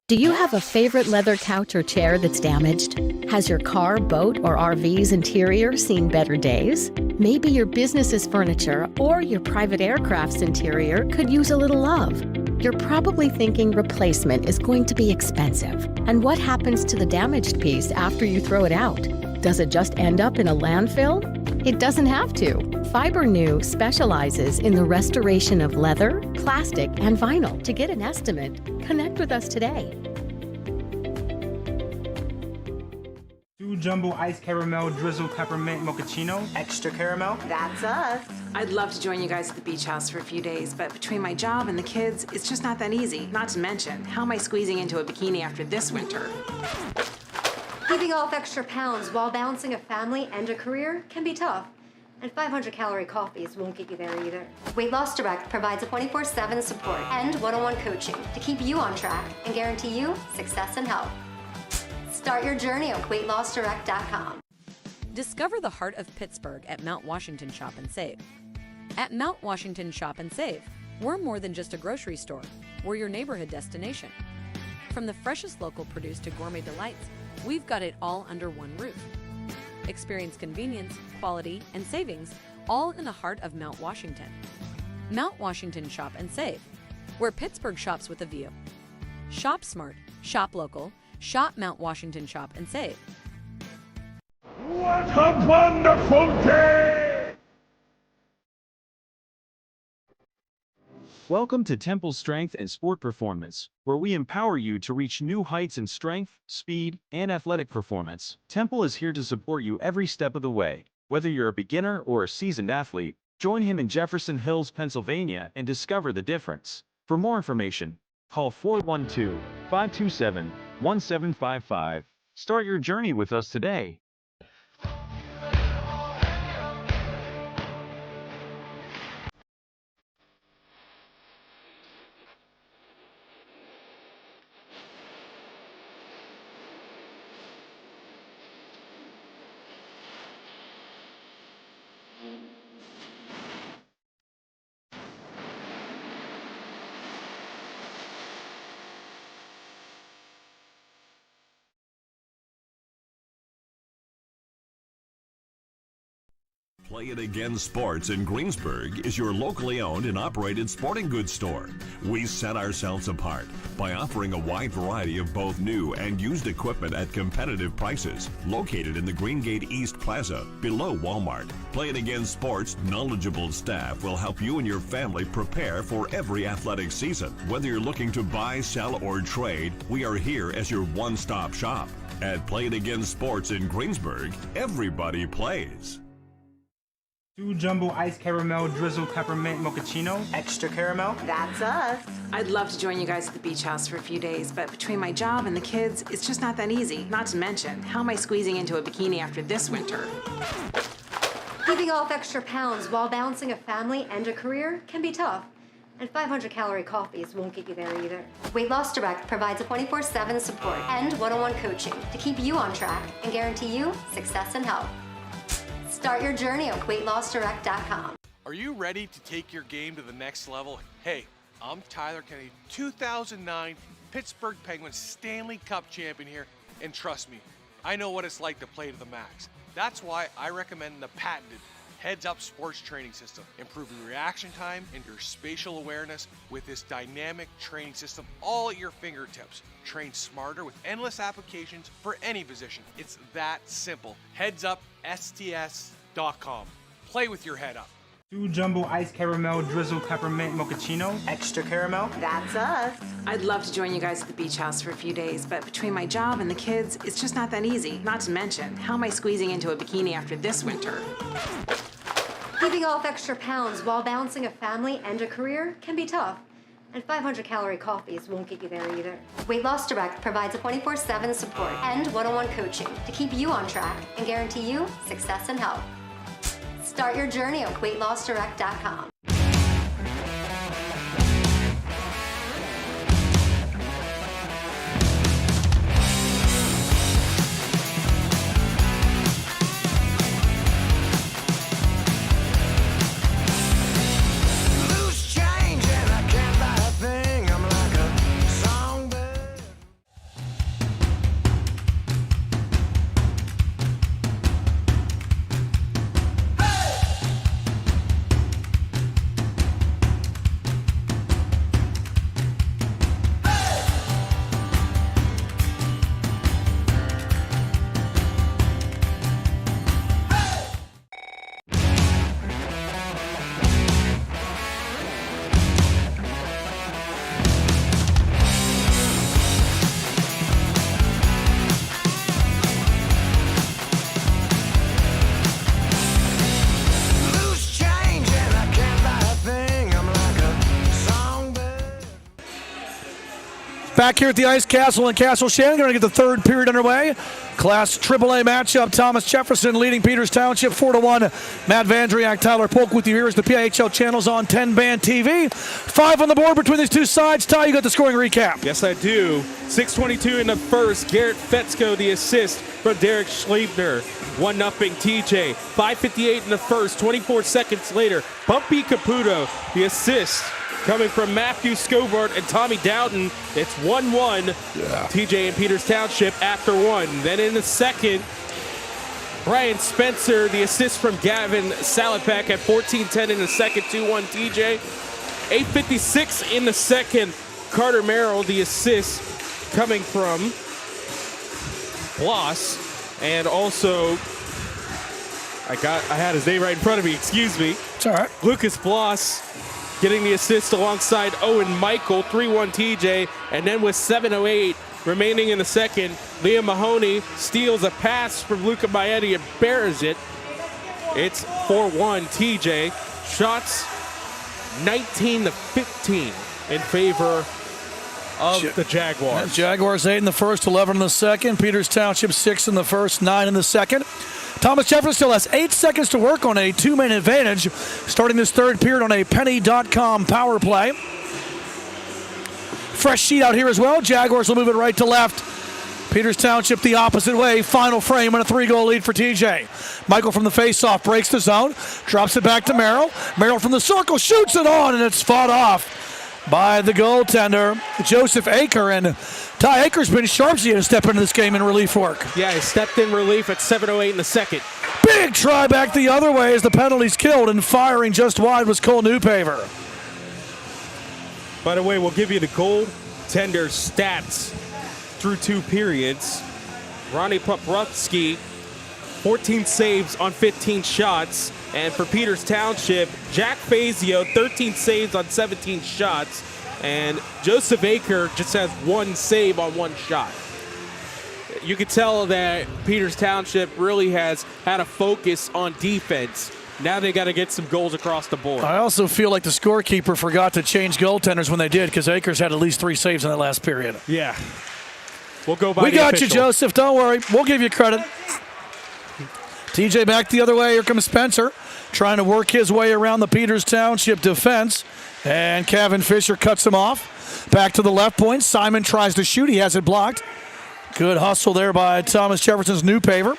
Speaker 6: Do you have a favorite leather couch or chair that's damaged? Has your car, boat, or RV's interior seen better days? Maybe your business's furniture or your private aircraft's interior could use a little love. You're probably thinking replacement is going to be expensive. And what happens to the damaged piece after you throw it out? Does it just end up in a landfill? It doesn't have to. FiberNew specializes in the restoration of leather, plastic, and vinyl. To get an estimate, connect with us today.
Speaker 8: 2 jumbo iced caramel drizzle peppermint mochaccino. Extra caramel.
Speaker 11: That's us. I'd love to join you guys at the beach house for a few days, but between my job and the kids, it's just not that easy. Not to mention, how am I squeezing into a bikini after this winter?
Speaker 10: Keeping off extra pounds while balancing a family and a career can be tough. And 500-calorie coffees won't get you there either. Weight Loss Direct provides a 24/7 support and one-on-one coaching to keep you on track and guarantee you success and health. Start your journey at weightlossdirect.com.
Speaker 3: Discover the heart of Pittsburgh at Mount Washington Shop and Save. At Mount Washington Shop and Save, we're more than just a grocery store. We're your neighborhood destination. From the freshest local produce to gourmet delights, we've got it all under one roof. Experience convenience, quality, and savings, all in the heart of Mount Washington. Mount Washington Shop and Save, where Pittsburgh shops with a view. Shop smart, shop local, shop Mount Washington Shop and Save.
Speaker 16: What a wonderful day!
Speaker 12: Welcome to Temple Strength and Sport Performance, where we empower you to reach new heights in strength, speed, and athletic performance. Temple is here to support you every step of the way. Whether you're a beginner or a seasoned athlete, join him in Jefferson Hills, Pennsylvania, and discover the difference. For more information, call 412-527-1755. Start your journey with us today.
Speaker 13: Play It Again Sports in Greensburg is your locally owned and operated sporting goods store. We set ourselves apart by offering a wide variety of both new and used equipment at competitive prices. Located in the Greengate East Plaza, below Walmart, Play It Again Sports' knowledgeable staff will help you and your family prepare for every athletic season. Whether you're looking to buy, sell, or trade, we are here as your one-stop shop. At Play It Again Sports in Greensburg, everybody plays.
Speaker 8: 2 jumbo ice caramel drizzle peppermint mochaccino. Extra caramel.
Speaker 11: That's us. I'd love to join you guys at the beach house for a few days, but between my job and the kids, it's just not that easy. Not to mention, how am I squeezing into a bikini after this winter?
Speaker 10: Keeping off extra pounds while balancing a family and a career can be tough. And 500-calorie coffees won't get you there either. Weight Loss Direct provides a 24/7 support and one-on-one coaching to keep you on track and guarantee you success and health. Start your journey at weightlossdirect.com.
Speaker 4: Are you ready to take your game to the next level? Hey, I'm Tyler Kennedy, 2009 Pittsburgh Penguins Stanley Cup champion here, and trust me, I know what it's like to play to the max. That's why I recommend the patented heads-up sports training system, improving reaction time and your spatial awareness with this dynamic training system all at your fingertips. Train smarter with endless applications for any position. It's that simple. HeadsUpSTS.com. Play with your head up.
Speaker 8: 2 jumbo ice caramel drizzle peppermint mochaccino. Extra caramel.
Speaker 11: That's us. I'd love to join you guys at the beach house for a few days, but between my job and the kids, it's just not that easy. Not to mention, how am I squeezing into a bikini after this winter?
Speaker 10: Keeping off extra pounds while balancing a family and a career can be tough. And 500-calorie coffees won't get you there either. Weight Loss Direct provides a 24/7 support and one-on-one coaching to keep you on track and guarantee you success and health. Start your journey at weightlossdirect.com.
Speaker 9: Back here at the Ice Castle in Castle Shannon, going to get the third period underway. Class AAA matchup, Thomas Jefferson leading Peters Township 4-1. Matt Vandriak, Tyler Polk with you here as the PIHL channels on 10-band-TV. 5 on the board between these two sides. Ty, you got the scoring recap.
Speaker 14: Yes, I do. 6:22 in the first. Garrett Fetzko, the assist from Derek Schleibner. 1-0 TJ. 5:58 in the first. 24 seconds later, Bumpy Caputo, the assist coming from Matthew Scobart and Tommy Dowden. It's 1-1. TJ and Peters Township after 1. Then in the second, Brian Spencer, the assist from Gavin Salopek at 14:10 in the second, 2-1 TJ. 8:56 in the second, Carter Merrill, the assist coming from Bloss. And also, I had his name right in front of me, excuse me.
Speaker 9: It's all right.
Speaker 14: Lucas Bloss getting the assist alongside Owen Michael, 3-1 TJ. And then with 7:08 remaining in the second, Liam Mahoney steals a pass from Luca Maetti and bears it. It's 4-1 TJ. Shots 19-15 in favor of the Jaguars.
Speaker 9: Jaguars 8 in the first, 11 in the second. Peters Township 6 in the first, 9 in the second. Thomas Jefferson still has 8 seconds to work on a 2-man advantage, starting this third period on a penny.com power play. Fresh sheet out here as well. Jaguars will move it right to left. Peters Township the opposite way. Final frame and a 3-goal lead for TJ. Michael from the faceoff breaks the zone, drops it back to Merrill. Merrill from the circle shoots it on, and it's fought off by the goaltender, Joseph Aker. And Ty Aker's been sharp to step into this game in relief work.
Speaker 14: Yeah, he stepped in relief at 7:08 in the second.
Speaker 9: Big try back the other way as the penalty's killed, and firing just wide was Cole Newpaver.
Speaker 14: By the way, we'll give you the goaltender stats through 2 periods. Ronnie Poprutsky, 14 saves on 15 shots. And for Peters Township, Jack Fazio, 13 saves on 17 shots. And Joseph Aker just has 1 save on 1 shot. you could tell that Peters Township really has had a focus on defense. Now they got to get some goals across the board.
Speaker 9: I also feel like the scorekeeper forgot to change goaltenders when they did, because Akers had at least 3 saves in that last period.
Speaker 14: Yeah. We'll go by
Speaker 9: We
Speaker 14: the
Speaker 9: got
Speaker 14: official.
Speaker 9: you, Joseph. Don't worry. We'll give you credit. TJ back the other way. Here comes Spencer, trying to work his way around the Peters Township defense. And Kevin Fisher cuts him off. Back to the left point. Simon tries to shoot. He has it blocked. Good hustle there by Thomas Jefferson's Newpaver.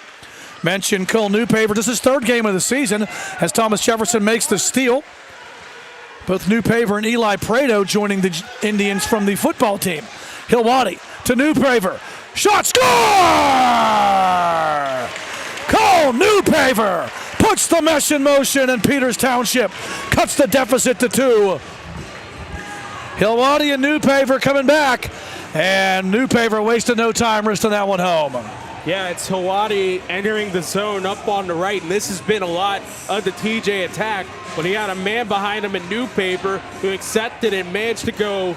Speaker 9: Mentioned Cole Newpaver. This is his 3rd game of the season as Thomas Jefferson makes the steal. Both Newpaver and Eli Prado joining the Indians from the football team. Hilwadi to Newpaver. Shot, score! Cole Newpaver puts the mesh in motion, and Peters Township cuts the deficit to 2. Hilwadi and Newpaver coming back, and Newpaver wasted no time wristing that one home.
Speaker 14: Yeah, it's Hilwadi entering the zone up on the right, and this has been a lot of the TJ attack, but he had a man behind him in Newpaper who accepted and managed to go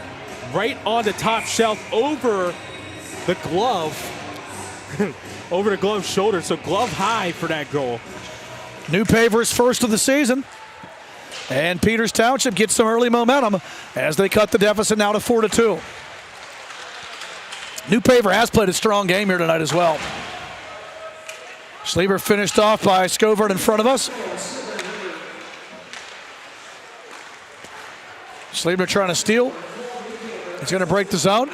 Speaker 14: right on the top shelf over the glove, over the glove shoulder, so glove high for that goal.
Speaker 9: Newpaver's first of the season, and Peters Township gets some early momentum as they cut the deficit now to 4-2. Newpaver has played a strong game here tonight as well. Schleber finished off by Scovert in front of us. Schleber trying to steal. He's going to break the zone.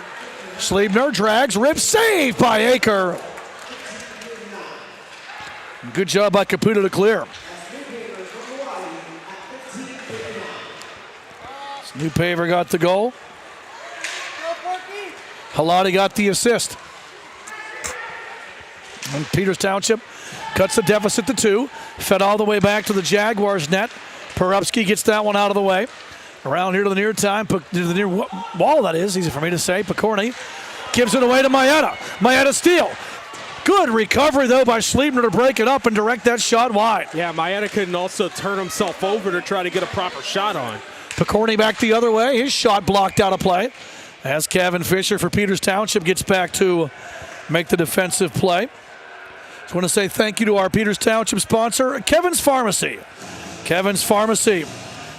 Speaker 9: Schleber drags, rip save by Aker. Good job by Caputo to clear. Newpaver got the goal. Halati got the assist. And Peters Township cuts the deficit to 2. Fed all the way back to the Jaguars net. Perupski gets that one out of the way. Around here to the near time, to the near wall, that is. Easy for me to say. Picorni gives it away to Maeda. Maeda steal. Good recovery, though, by Schleber to break it up and direct that shot wide.
Speaker 14: Yeah, Maeda couldn't also turn himself over to try to get a proper shot on.
Speaker 9: Picorni back the other way. His shot blocked out of play. As Kevin Fisher for Peters Township gets back to make the defensive play. Just want to say thank you to our Peters Township sponsor, Kevin's Pharmacy. Kevin's Pharmacy,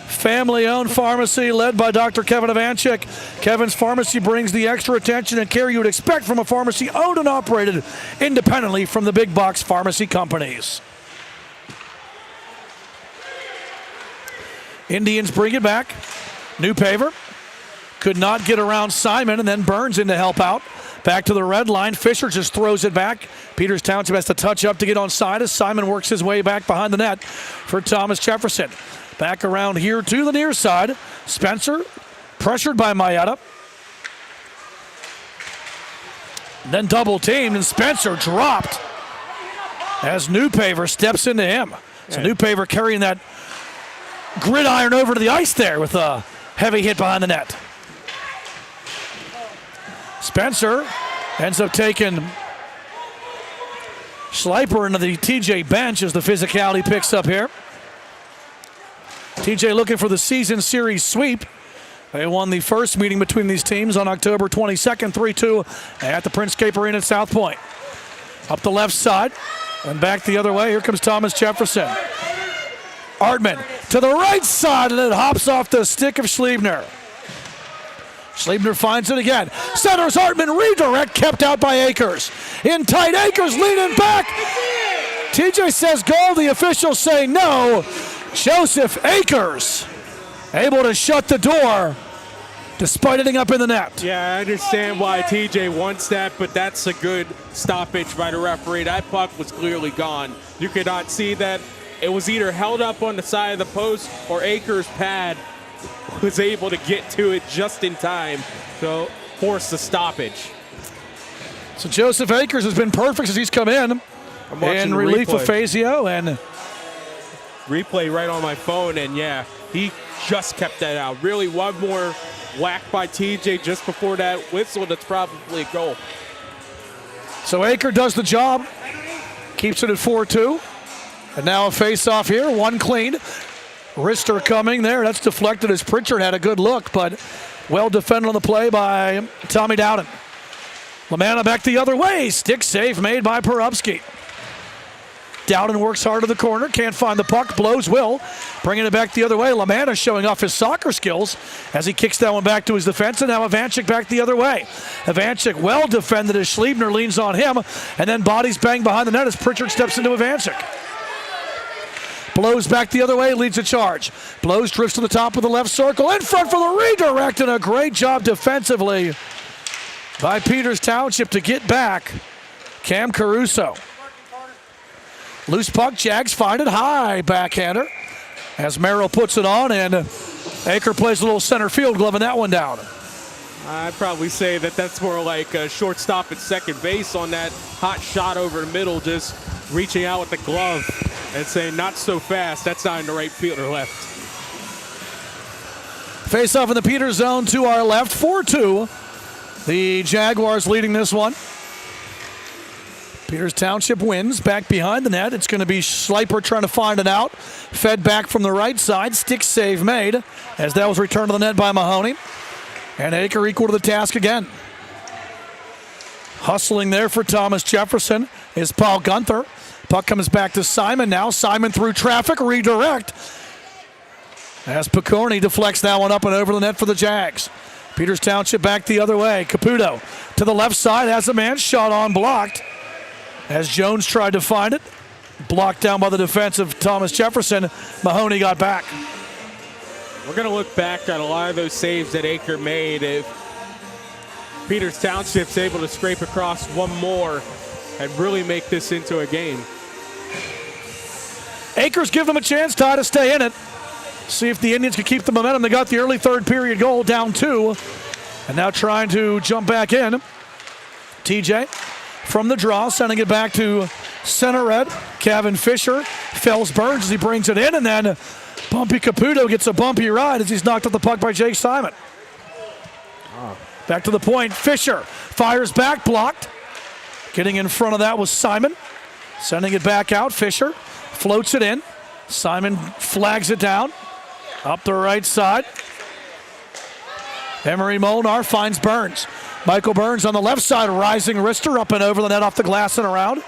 Speaker 9: family-owned pharmacy led by Dr. Kevin Ivanchik. Kevin's Pharmacy brings the extra attention and care you would expect from a pharmacy owned and operated independently from the big box pharmacy companies. Indians bring it back. Newpaver could not get around Simon, and then Burns in to help out. Back to the red line. Fisher just throws it back. Peters Township has to touch up to get onside as Simon works his way back behind the net for Thomas Jefferson. Back around here to the near side. Spencer pressured by Maeda. Then double teamed, and Spencer dropped as Newpaver steps into him. So Newpaver carrying that gridiron over to the ice there with a heavy hit behind the net. Spencer ends up taking Schleiper into the TJ bench as the physicality picks up here. TJ looking for the season series sweep. They won the first meeting between these teams on October 22nd, 3-2 at the Prince Cape Arena at South Point. Up the left side and back the other way. Here comes Thomas Jefferson. Artman to the right side, and it hops off the stick of Schleber. Schleber finds it again. Centers Artman, redirect, kept out by Akers. In tight, Akers leaning back. TJ says goal, the officials say no. Joseph Akers able to shut the door despite ending up in the net.
Speaker 14: Yeah, I understand why TJ wants that, but that's a good stoppage by the referee. That puck was clearly gone. You could not see that. It was either held up on the side of the post or Akers' pad was able to get to it just in time to force the stoppage.
Speaker 9: So Joseph Akers has been perfect since he's come in relief of Fazio, and
Speaker 14: replay right on my phone, and yeah, he just kept that out. Really, one more whack by TJ just before that whistle, that's probably a goal.
Speaker 9: So Aker does the job, keeps it at 4-2, and now a face-off here, one clean. Rister coming there. That's deflected as Pritchard had a good look, but well defended on the play by Tommy Dowden. Lamanna back the other way. Stick save made by Porubsky. Dowden works hard to the corner. Can't find the puck. Blows will. Bringing it back the other way. Lamanna showing off his soccer skills as he kicks that one back to his defense. And now Ivanchik back the other way. Ivanchik well defended as Schliebner leans on him. And then bodies bang behind the net as Pritchard steps into Ivanchik. Blows back the other way, leads a charge. Blows drifts to the top of the left circle. In front for the redirect, and a great job defensively by Peters Township to get back. Cam Caruso. Loose puck, Jags find it high, backhander. As Merrill puts it on, and Aker plays a little center field, gloving that one down.
Speaker 14: I'd probably say that that's more like a shortstop at second base on that hot shot over the middle, just reaching out with the glove and saying, not so fast, that's not in the right field or left.
Speaker 9: Face off in the Peters zone to our left, 4-2. The Jaguars leading this one. Peters Township wins, back behind the net. It's going to be Schleiper trying to find it out. Fed back from the right side, stick save made as that was returned to the net by Mahoney. And Aker equal to the task again. Hustling there for Thomas Jefferson is Paul Gunther. Puck comes back to Simon now. Simon through traffic, redirect. As Picorni deflects that one up and over the net for the Jags. Peters Township back the other way. Caputo to the left side has a man shot on blocked. As Jones tried to find it. Blocked down by the defense of Thomas Jefferson. Mahoney got back.
Speaker 14: We're going to look back at a lot of those saves that Aker made. If Peters Township's able to scrape across one more and really make this into a game.
Speaker 9: Akers give them a chance, Ty, to stay in it. See if the Indians can keep the momentum. They got the early third period goal, down 2. And now trying to jump back in. TJ from the draw, sending it back to center red. Kevin Fisher fells Burns as he brings it in, and then Bumpy Caputo gets a bumpy ride as he's knocked off the puck by Jake Simon. Back to the point, Fisher fires back, blocked. Getting in front of that was Simon. Sending it back out, Fisher floats it in. Simon flags it down. Up the right side. Emery Molnar finds Burns. Michael Burns on the left side, rising wrister up and over the net off the glass and around.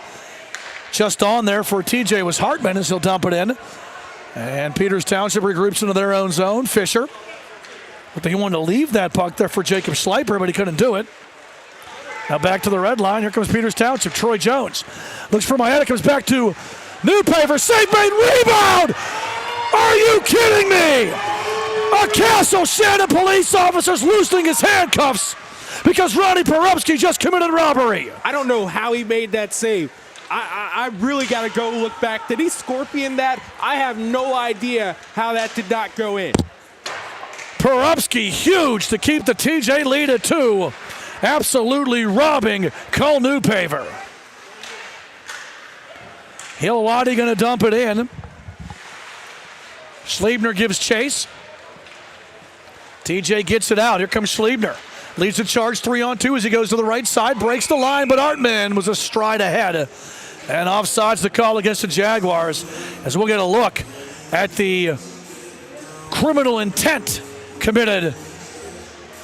Speaker 9: Just on there for TJ was Hartman as he'll dump it in. And Peters Township regroups into their own zone. Fisher, but he wanted to leave that puck there for Jacob Schleiper, but he couldn't do it. Now back to the red line. Here comes Peters Township. Troy Jones looks for Maeda, comes back to Newpaver. Save made, rebound! Are you kidding me? A Castle Shannon police officer's loosening his handcuffs because Ronnie Porubsky just committed robbery.
Speaker 14: I don't know how he made that save. I really got to go look back. Did he scorpion that? I have no idea how that did not go in.
Speaker 9: Porubsky huge to keep the TJ lead at 2. Absolutely robbing Cole Newpaver. Hilwadi going to dump it in. Schliebner gives chase. TJ gets it out. Here comes Schliebner. Leads the charge 3-on-2 as he goes to the right side. Breaks the line, but Artman was a stride ahead. And offsides the call against the Jaguars as we'll get a look at the criminal intent committed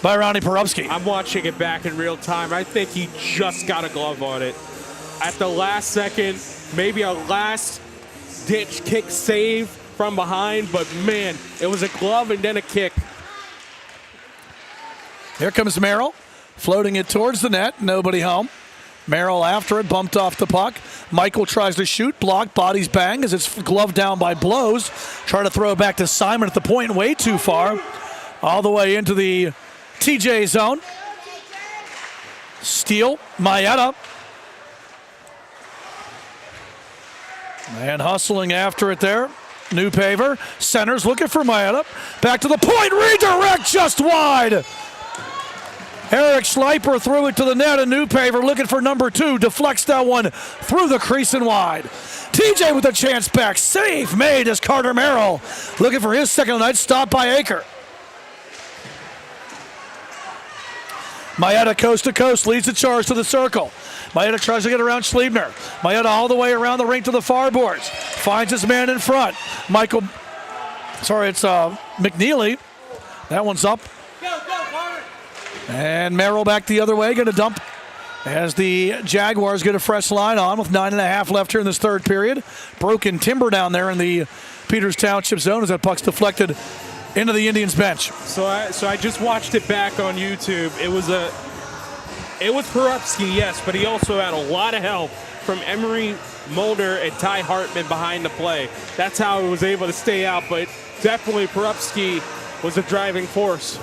Speaker 9: by Ronnie Porubsky.
Speaker 14: I'm watching it back in real time. I think he just got a glove on it. At the last second, maybe a last-ditch kick save from behind, but man, it was a glove and then a kick.
Speaker 9: Here comes Merrill, floating it towards the net, nobody home. Merrill after it, bumped off the puck. Michael tries to shoot, blocked, bodies bang as it's gloved down by Blows. Trying to throw it back to Simon at the point, way too far. All the way into the TJ zone. Steal, Maeda. And hustling after it there. Newpaver, centers looking for Maeda. Back to the point, redirect just wide. Eric Schleiper threw it to the net, and Newpaver looking for number 2. Deflects that one through the crease and wide. TJ with a chance back. Save made as Carter Merrill looking for his second of the night. Stopped by Aker. Maeda coast to coast leads the charge to the circle. Maeda tries to get around Schliebner. Maeda all the way around the rink to the far boards. Finds his man in front. It's McNeely. That one's up. And Merrill back the other way, going to dump as the Jaguars get a fresh line on with 9.5 left here in this third period. Broken timber down there in the Peters Township zone as that puck's deflected into the Indians bench.
Speaker 14: So I just watched it back on YouTube. It was Perupski, yes, but he also had a lot of help from Emery Mulder and Ty Hartman behind the play. That's how he was able to stay out, but definitely Perupski was a driving force.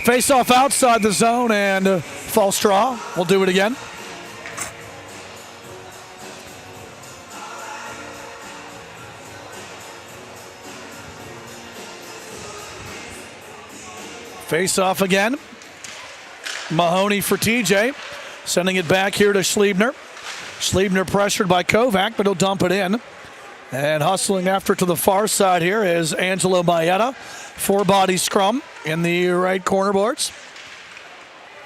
Speaker 9: Face off outside the zone and false draw. We'll do it again. Face off again. Mahoney for TJ. Sending it back here to Schliebner. Schliebner pressured by Kovac, but he'll dump it in. And hustling after to the far side here is Angelo Maeda. Four-body scrum in the right corner boards.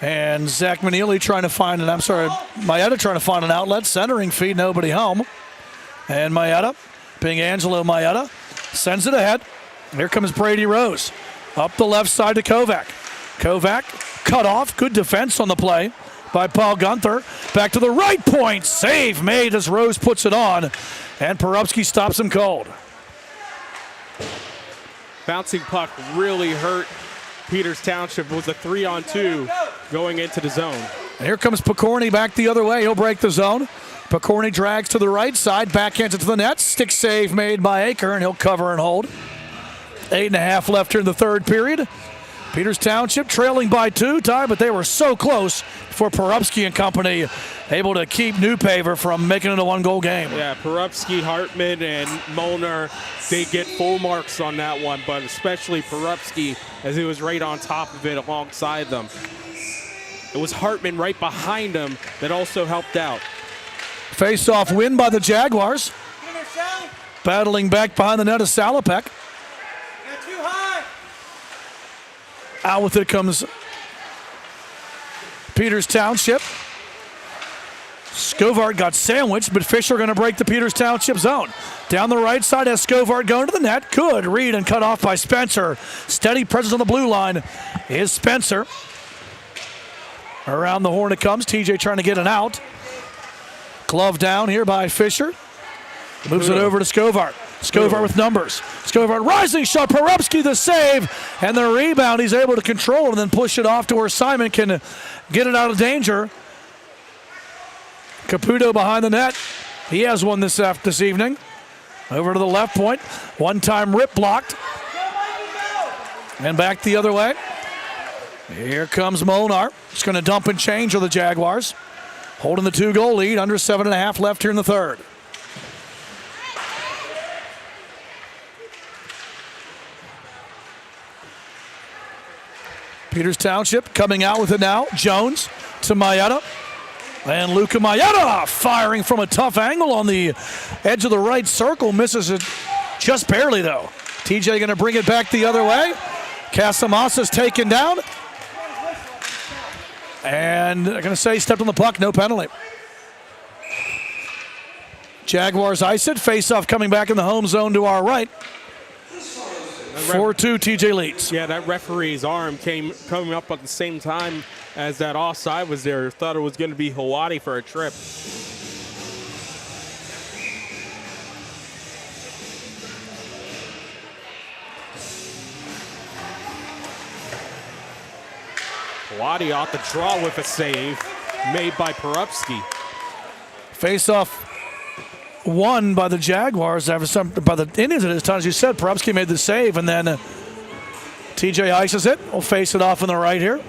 Speaker 9: And Zach Manili trying to find Maeda trying to find an outlet. Centering feed, nobody home. And Maeda, being Angelo Maeda, sends it ahead. Here comes Brady Rose. Up the left side to Kovac. Kovac cut off. Good defense on the play by Paul Gunther. Back to the right point. Save made as Rose puts it on. And Perupski stops him cold.
Speaker 14: Bouncing puck really hurt Peters Township. It was a 3-on-2 going into the zone.
Speaker 9: And here comes Picorni back the other way. He'll break the zone. Picorni drags to the right side. Backhands it to the net. Stick save made by Aker, and he'll cover and hold. 8.5 left here in the third period. Peters Township trailing by 2, Ty, but they were so close for Perupski and company, able to keep Newpaver from making it a one-goal game.
Speaker 14: Yeah, Perupski, Hartman, and Molnar, they get full marks on that one, but especially Perupski, as he was right on top of it alongside them. It was Hartman right behind him that also helped out.
Speaker 9: Face-off win by the Jaguars. Battling back behind the net of Salopek. Out with it comes Peters Township. Scovart got sandwiched, but Fisher going to break the Peters Township zone. Down the right side has Scovart going to the net. Good read and cut off by Spencer. Steady presence on the blue line is Spencer. Around the horn it comes. TJ trying to get an out. Glove down here by Fisher. Moves it over to Scovart. Scovart with numbers. Scovart rising shot. Perupski the save. And the rebound he's able to control and then push it off to where Simon can get it out of danger. Caputo behind the net. He has one this evening. Over to the left point. One-time rip blocked. And back the other way. Here comes Molnar. Just going to dump and change for the Jaguars. Holding the 2-goal lead. Under 7.5 left here in the third. Peters Township coming out with it now. Jones to Maeda. And Luca Maeda firing from a tough angle on the edge of the right circle. Misses it just barely, though. TJ going to bring it back the other way. Casamasa's taken down. And they're going to say stepped on the puck, no penalty. Jaguars ice it. Face-off coming back in the home zone to our right. 4-2, TJ leads.
Speaker 14: Yeah, that referee's arm coming up at the same time as that offside was there. Thought it was going to be Hawaii for a trip. Hawaii off the draw with a save made by Perupski.
Speaker 9: Face-off won by the Jaguars by the Indians at this time. As you said, Perupski made the save, and then TJ ices it. We'll face it off on the right here.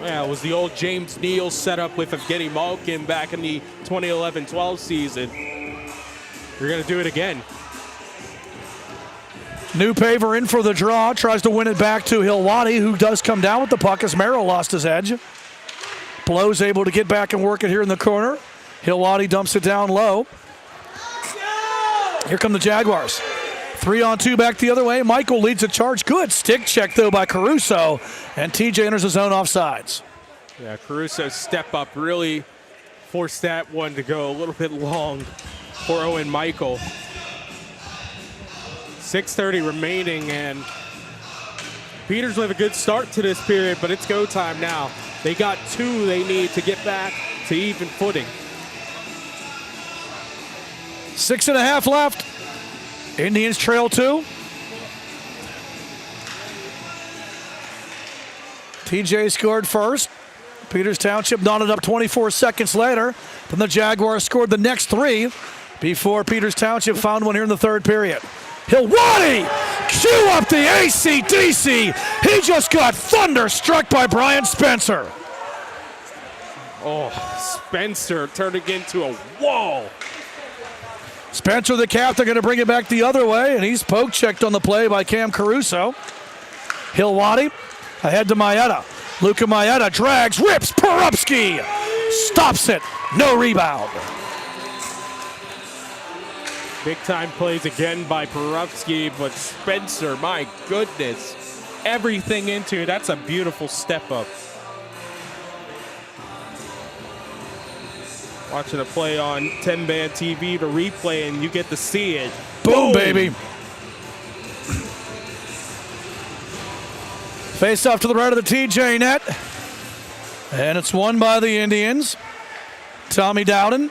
Speaker 14: Yeah, it was the old James Neal setup with Evgeny Malkin back in the 2011-12 season. You're going to do it again.
Speaker 9: Newpaver in for the draw, tries to win it back to Hilwati, who does come down with the puck as Merrill lost his edge. Blow's able to get back and work it here in the corner. Hilwati dumps it down low. Here come the Jaguars. 3-on-2 back the other way. Michael leads the charge. Good stick check, though, by Caruso. And TJ enters the zone offsides.
Speaker 14: Yeah, Caruso's step up really forced that one to go a little bit long for Owen Michael. 6:30 remaining, and Peters with a good start to this period, but it's go time now. They got 2 they need to get back to even footing.
Speaker 9: 6.5 left. Indians trail 2. TJ scored first. Peters Township knotted up 24 seconds later. Then the Jaguars scored the next 3 before Peters Township found one here in the third period. Hilwani, cue up the AC/DC. He just got thunderstruck by Brian Spencer.
Speaker 14: Oh, Spencer turning into a wall.
Speaker 9: Spencer, the captain, going to bring it back the other way, and he's poke checked on the play by Cam Caruso. Hilwani ahead to Maeda. Luka Maeda drags, rips, Porupski stops it, no rebound.
Speaker 14: Big time plays again by Porupski, but Spencer, my goodness, everything into it. That's a beautiful step up. Watching a play on TenbandTV to replay, and you get to see it.
Speaker 9: Boom, baby. Face off to the right of the TJ net. And it's won by the Indians. Tommy Dowden.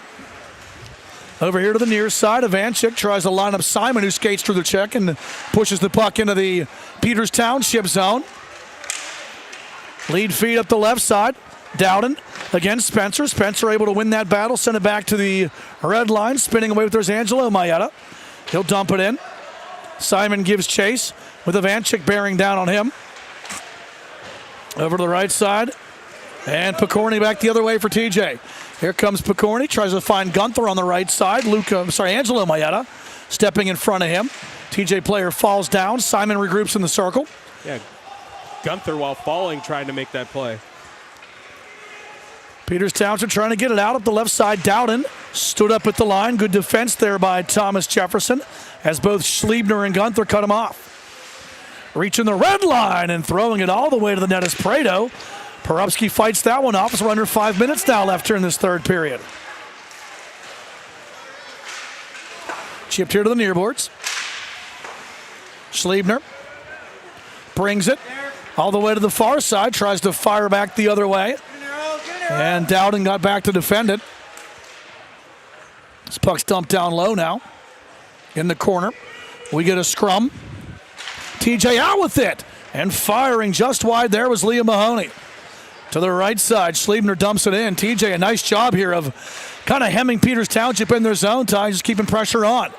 Speaker 9: Over here to the near side. Vandriak tries to line up Simon, who skates through the check and pushes the puck into the Peters Township zone. Lead feed up the left side. Dowden against Spencer. Spencer able to win that battle. Send it back to the red line. Spinning away with there's Angelo Maeda. He'll dump it in. Simon gives chase with Vandriak bearing down on him. Over to the right side. And Picorni back the other way for TJ. Here comes Picorni. Tries to find Gunther on the right side. Angelo Maeda stepping in front of him. TJ player falls down. Simon regroups in the circle.
Speaker 14: Yeah, Gunther while falling trying to make that play.
Speaker 9: Peters Township trying to get it out up the left side. Dowden stood up at the line. Good defense there by Thomas Jefferson as both Schliebner and Gunther cut him off. Reaching the red line and throwing it all the way to the net is Prado. Porupski fights that one off as we're under 5 minutes now left here in this third period. Chipped here to the near boards. Schliebner brings it all the way to the far side. Tries to fire back the other way. And Dowden got back to defend it. This puck's dumped down low now. In the corner. We get a scrum. TJ out with it. And firing just wide there was Liam Mahoney. To the right side, Schliebner dumps it in. TJ, a nice job here of kind of hemming Peters Township in their zone, Ty, just keeping pressure on.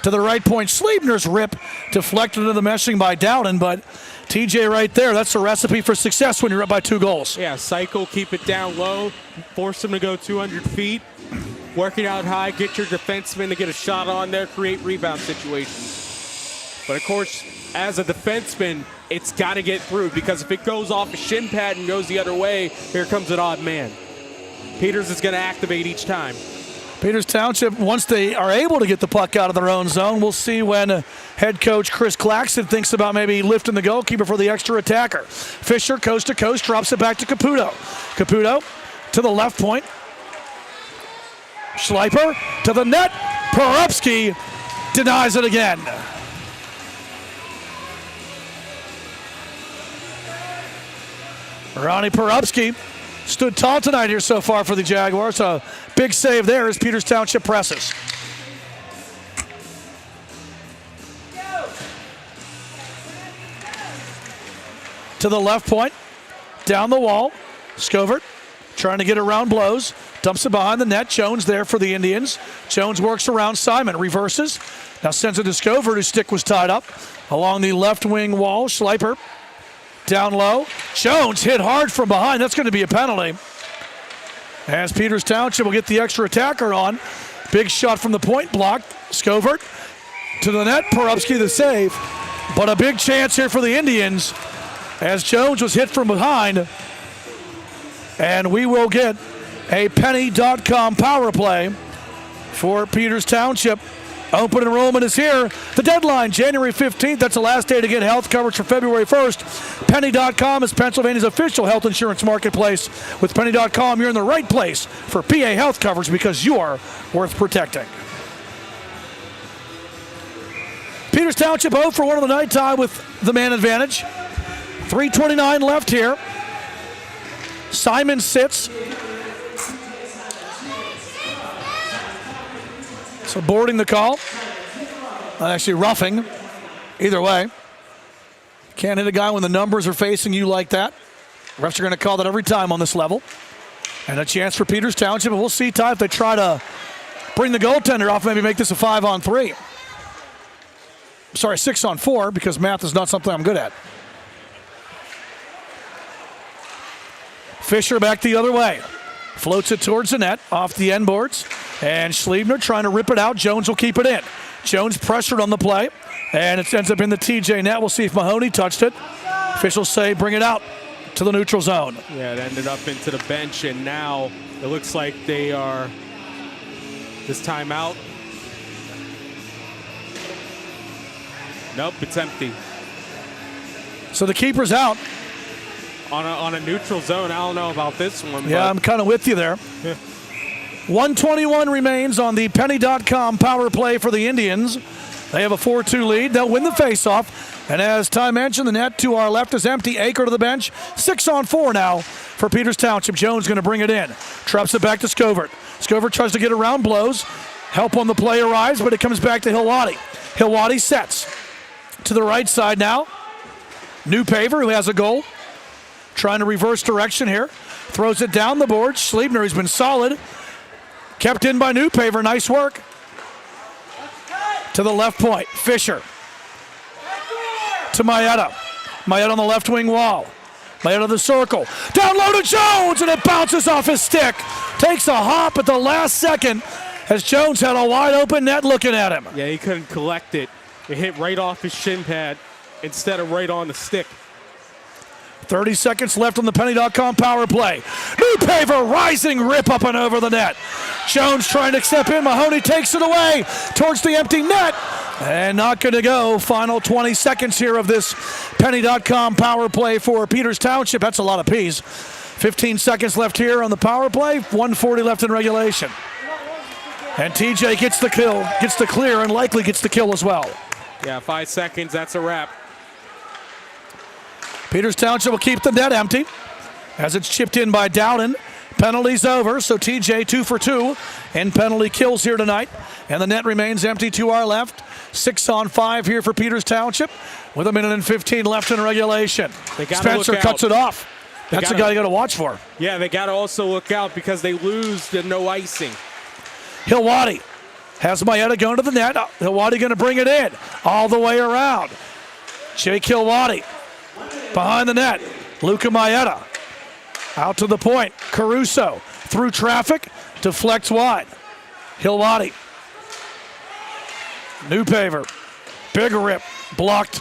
Speaker 9: To the right point, Schliebner's rip deflected into the meshing by Dowden, but TJ right there, that's a recipe for success when you're up by 2 goals.
Speaker 14: Yeah, cycle, keep it down low, force them to go 200 feet, work it out high, get your defenseman to get a shot on there, create rebound situations. But of course, as a defenseman, it's got to get through, because if it goes off a shin pad and goes the other way, here comes an odd man. Peters is going to activate each time.
Speaker 9: Peters Township, once they are able to get the puck out of their own zone, we'll see when head coach Chris Claxton thinks about maybe lifting the goalkeeper for the extra attacker. Fisher, coast to coast, drops it back to Caputo. Caputo to the left point. Schleiper to the net. Porupski denies it again. Ronnie Porupski stood tall tonight here so far for the Jaguars. A big save there as Peters Township presses. To the left point, down the wall, Scovert trying to get around blows, dumps it behind the net. Jones there for the Indians. Jones works around Simon, reverses, now sends it to Scovert, whose stick was tied up. Along the left wing wall, Schleiper down low. Jones hit hard from behind. That's going to be a penalty. As Peters Township will get the extra attacker on. Big shot from the point, blocked. Scovert to the net. Porupski the save. But a big chance here for the Indians as Jones was hit from behind. And we will get a penny.com power play for Peters Township. Open enrollment is here. The deadline, January 15th. That's the last day to get health coverage for February 1st. Penny.com is Pennsylvania's official health insurance marketplace. With Penny.com, you're in the right place for PA health coverage because you are worth protecting. Peters Township 0 for 1 of the night, tie with the man advantage. 3:29 left here. Simon sits. So boarding the call. Actually roughing. Either way. Can't hit a guy when the numbers are facing you like that. Refs are going to call that every time on this level. And a chance for Peters Township. And we'll see, Ty, if they try to bring the goaltender off, maybe make this a 5-on-3. Sorry, 6-on-4, because math is not something I'm good at. Fisher back the other way. Floats it towards the net, off the end boards. And Schliebner trying to rip it out. Jones will keep it in. Jones pressured on the play. And it ends up in the TJ net. We'll see if Mahoney touched it. Officials say bring it out to the neutral zone.
Speaker 14: Yeah, it ended up into the bench, and now it looks like they are this time out. Nope, it's empty.
Speaker 9: So the keeper's out.
Speaker 14: On a neutral zone. I don't know about this one.
Speaker 9: Yeah, I'm kind of with you there. 1:21 remains on the Penny.com power play for the Indians. They have a 4-2 lead. They'll win the faceoff. And as Ty mentioned, the net to our left is empty. Aker to the bench. 6-on-4 now for Peters Township. Jones going to bring it in. Traps it back to Scovert. Scovert tries to get around, blows. Help on the play arrives, but it comes back to Hilwadi. Hilwadi sets to the right side now. New Paver, who has a goal. Trying to reverse direction here. Throws it down the board. Schliebner, who's been solid. Kept in by New Paver. Nice work. To the left point. Fisher. To Maeda. Maeda on the left wing wall. Maeda the circle. Down low to Jones, and it bounces off his stick. Takes a hop at the last second as Jones had a wide open net looking at him.
Speaker 14: Yeah, he couldn't collect it. It hit right off his shin pad instead of right on the stick.
Speaker 9: 30 seconds left on the Penny.com power play. New Paver, rising rip up and over the net. Jones trying to step in. Mahoney takes it away towards the empty net. And not going to go. Final 20 seconds here of this Penny.com power play for Peters Township. That's a lot of P's. 15 seconds left here on the power play. 1:40 left in regulation. And TJ gets the kill, gets the clear, and likely gets the kill as well.
Speaker 14: Yeah, 5 seconds. That's a wrap.
Speaker 9: Peters Township will keep the net empty as it's chipped in by Dowden. Penalty's over, so TJ 2 for 2 in penalty kills here tonight. And the net remains empty to our left. 6-on-5 here for Peters Township with 1:15 left in regulation. Spencer cuts it off. That's the guy you got to watch for.
Speaker 14: Yeah, they got to also look out because they lose the no icing.
Speaker 9: Hilwadi has Maeda going to the net. Hilwadi going to bring it in all the way around. Jake Hilwadi. Behind the net, Luca Maeda. Out to the point, Caruso. Through traffic, deflects wide. Hilwadi. New Paver. Big rip, blocked.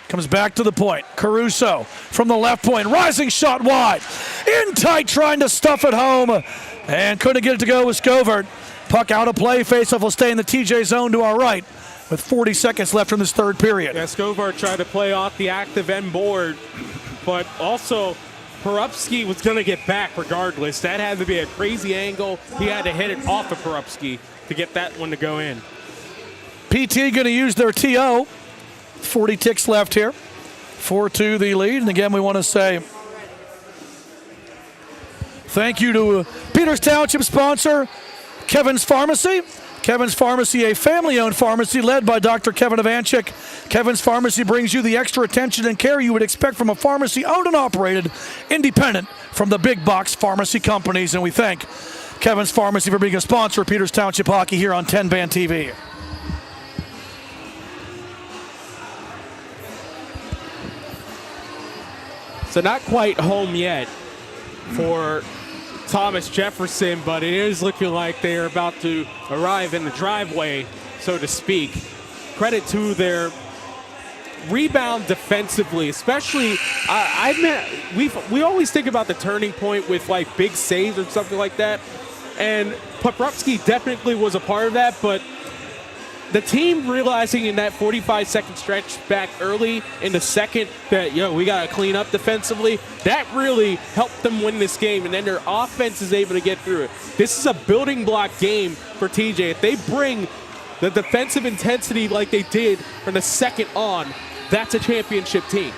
Speaker 9: Comes back to the point. Caruso from the left point, rising shot wide. In tight, trying to stuff it home. And couldn't get it to go with Scovert. Puck out of play, faceoff will stay in the TJ zone to our right. With 40 seconds left in this third period.
Speaker 14: Yeah, Scovart tried to play off the active end board, but also Perupski was going to get back regardless. That had to be a crazy angle. He had to hit it off of Perupski to get that one to go in.
Speaker 9: PT going to use their TO. 40 ticks left here. 4-2 the lead. And again, we want to say thank you to Peters Township sponsor, Kevin's Pharmacy. Kevin's Pharmacy, a family-owned pharmacy led by Dr. Kevin Ivanchik. Kevin's Pharmacy brings you the extra attention and care you would expect from a pharmacy owned and operated, independent from the big box pharmacy companies. And we thank Kevin's Pharmacy for being a sponsor of Peters Township Hockey here on TenbandTV.
Speaker 14: So not quite home yet for Thomas Jefferson, but it is looking like they are about to arrive in the driveway, so to speak. Credit to their rebound defensively, especially. We always think about the turning point with like big saves or something like that, and Poprupski definitely was a part of that. But the team realizing in that 45-second stretch back early in the second that, we got to clean up defensively, that really helped them win this game, and then their offense is able to get through it. This is a building block game for TJ. If they bring the defensive intensity like they did from the second on, that's a championship team.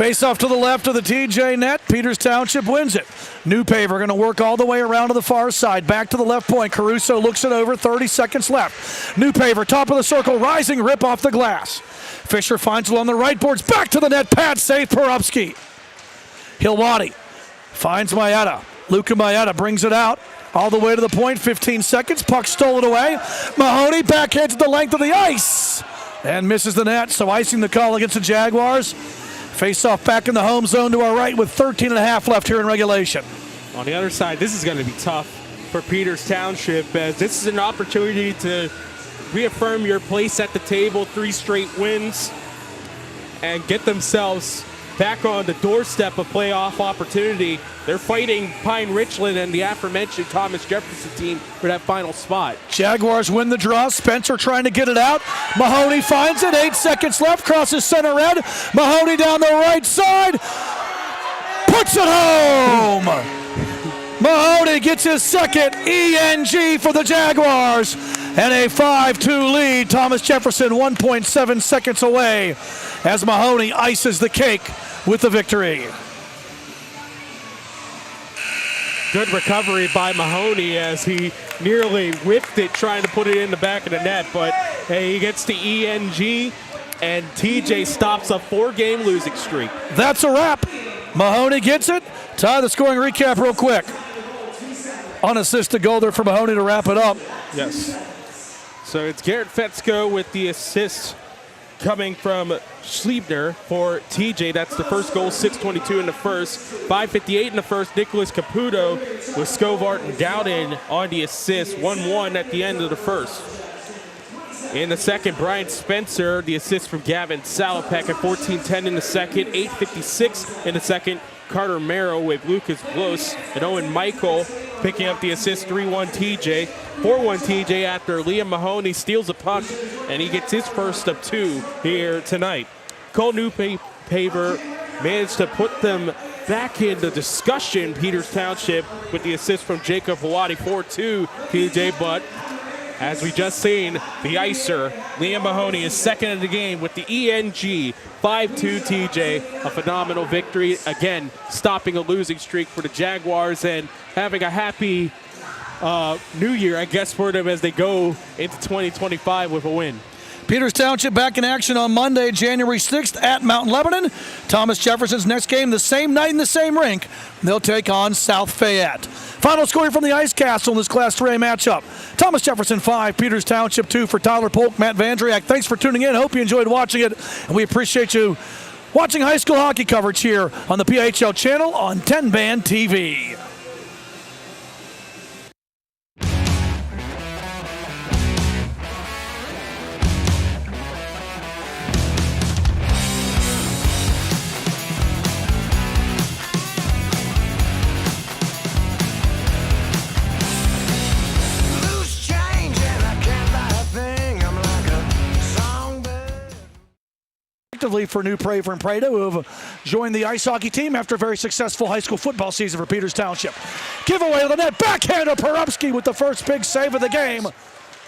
Speaker 9: Face off to the left of the TJ net. Peters Township wins it. New Paver going to work all the way around to the far side. Back to the left point. Caruso looks it over. 30 seconds left. New Paver, top of the circle, rising, rip off the glass. Fisher finds it on the right boards. Back to the net. Pad save, Porupski. Hilwani finds Maeda. Luka Maeda brings it out. All the way to the point. 15 seconds. Puck stolen away. Mahoney backhands the length of the ice. And misses the net. So icing the call against the Jaguars. Face-off back in the home zone to our right with 13.5 left here in regulation.
Speaker 14: On the other side, this is going to be tough for Peters Township, as this is an opportunity to reaffirm your place at the table, 3 straight wins, and get themselves back on the doorstep of playoff opportunity. They're fighting Pine Richland and the aforementioned Thomas Jefferson team for that final spot.
Speaker 9: Jaguars win the draw. Spencer trying to get it out. Mahoney finds it. 8 seconds left. Crosses center red. Mahoney down the right side. Puts it home. Mahoney gets his second ENG for the Jaguars. And a 5-2 lead. Thomas Jefferson 1.7 seconds away as Mahoney ices the cake with the victory.
Speaker 14: Good recovery by Mahoney as he nearly whipped it trying to put it in the back of the net, but hey, he gets the ENG and TJ stops a 4-game losing streak.
Speaker 9: That's a wrap. Mahoney gets it. Ty, the scoring recap real quick. Unassisted goal there for Mahoney to wrap it up.
Speaker 14: Yes. So it's Garrett Fetzko with the assist coming from Schliebner for TJ. That's the first goal, 6:22 in the first. 5:58 in the first. Nicholas Caputo with Scovart and Dowden on the assist. 1-1 at the end of the first. In the second, Brian Spencer, the assist from Gavin Salopek at 14:10 in the second. 8:56 in the second. Carter Merrow with Lucas Blos and Owen Michael picking up the assist. 3-1 TJ. 4-1 TJ after Liam Mahoney steals a puck and he gets his first of 2 here tonight. Cole Newpaver managed to put them back in the discussion, Peters Township, with the assist from Jacob Hawadi. 4-2 TJ, but as we just seen, the icer, Liam Mahoney, is second in the game with the ENG. 5-2 TJ, a phenomenal victory. Again, stopping a losing streak for the Jaguars and having a happy new year, I guess, for them as they go into 2025 with a win.
Speaker 9: Peters Township back in action on Monday, January 6th at Mount Lebanon. Thomas Jefferson's next game the same night in the same rink. They'll take on South Fayette. Final score from the Ice Castle in this Class 3A matchup. Thomas Jefferson 5, Peters Township 2 for Tyler Polk, Matt Vandriak. Thanks for tuning in. Hope you enjoyed watching it. And we appreciate you watching high school hockey coverage here on the PIHL channel on TenbandTV. For New Praver and Prado, who have joined the ice hockey team after a very successful high school football season for Peters Township. Giveaway to the net, backhander Porupski with the first big save of the game.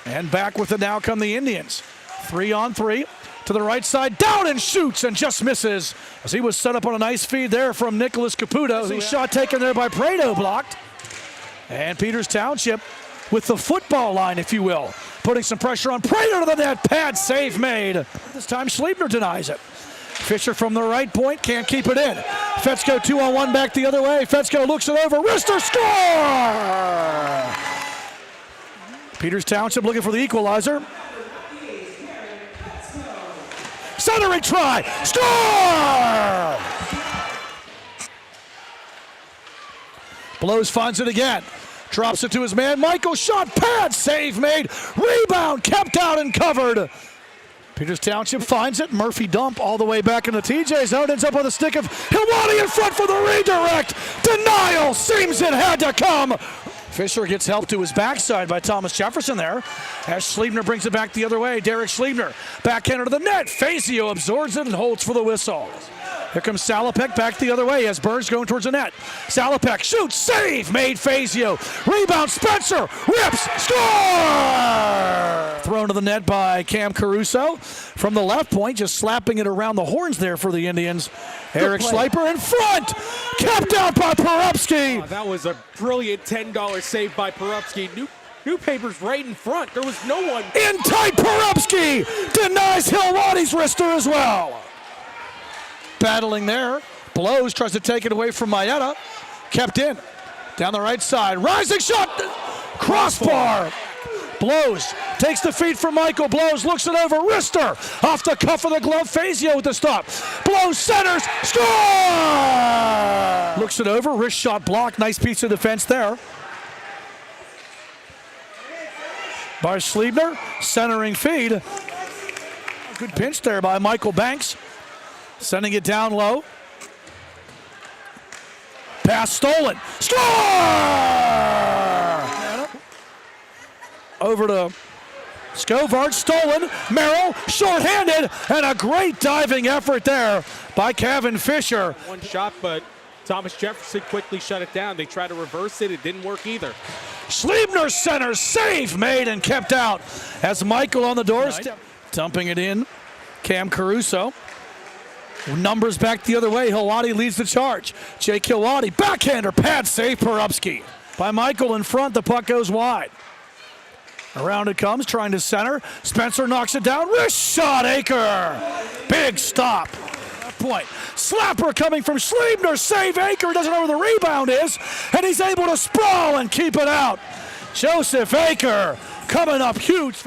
Speaker 9: And back with it now come the Indians. 3-on-3 to the right side, down and shoots and just misses as he was set up on a nice feed there from Nicholas Caputo. His shot taken there by Prado, blocked. And Peters Township with the football line, if you will, putting some pressure on Prado to the net. Pad save made. This time Schliebner denies it. Fisher from the right point, can't keep it in. Fetzko 2-on-1 back the other way. Fetzko looks it over. Wrister score! Peters Township looking for the equalizer. Centering try. Score! Blows finds it again. Drops it to his man. Michael shot. Pad save made. Rebound kept out and covered. Peters Township finds it. Murphy dump all the way back into TJ zone. Ends up on the stick of Hilwani in front for the redirect. Denial seems it had to come. Fisher gets help to his backside by Thomas Jefferson there. As Schliebner brings it back the other way. Derek Schliebner backhander to the net. Fazio absorbs it and holds for the whistle. Here comes Salopek back the other way as Burns going towards the net. Salopek shoots, save, made Fazio. Rebound, Spencer, rips, score! Thrown to the net by Cam Caruso. From the left point, just slapping it around the horns there for the Indians. Eric Sliper in front, kept out by Porupski.
Speaker 14: Oh, that was a brilliant $10 save by Porupski. New Paper's right in front. There was no one.
Speaker 9: In tight, Porupski denies Hilwadi's wrister as well. Battling there. Blows, tries to take it away from Maeda. Kept in. Down the right side. Rising shot. Crossbar. Blows. Takes the feed from Michael. Blows. Looks it over. Wrister. Off the cuff of the glove. Fazio with the stop. Blows. Centers. Score! Looks it over. Wrist shot blocked. Nice piece of defense there by Schliebner. Centering feed. Good pinch there by Michael Banks. Sending it down low. Pass stolen. Score! Over to Scovard. Stolen. Merrill shorthanded. And a great diving effort there by Kevin Fisher.
Speaker 14: One shot, but Thomas Jefferson quickly shut it down. They tried to reverse it. It didn't work either.
Speaker 9: Schliebner center. Save made and kept out as Michael on the doorstep. Dumping it in. Cam Caruso. Numbers back the other way. Hilwadi leads the charge. Jake Hilwadi, backhander, pad save, Porupski. By Michael in front, the puck goes wide. Around it comes, trying to center. Spencer knocks it down. Wrist shot, Aker. Big stop. Point. Slapper coming from Schliebner. Save, Aker doesn't know where the rebound is, and he's able to sprawl and keep it out. Joseph Aker coming up huge.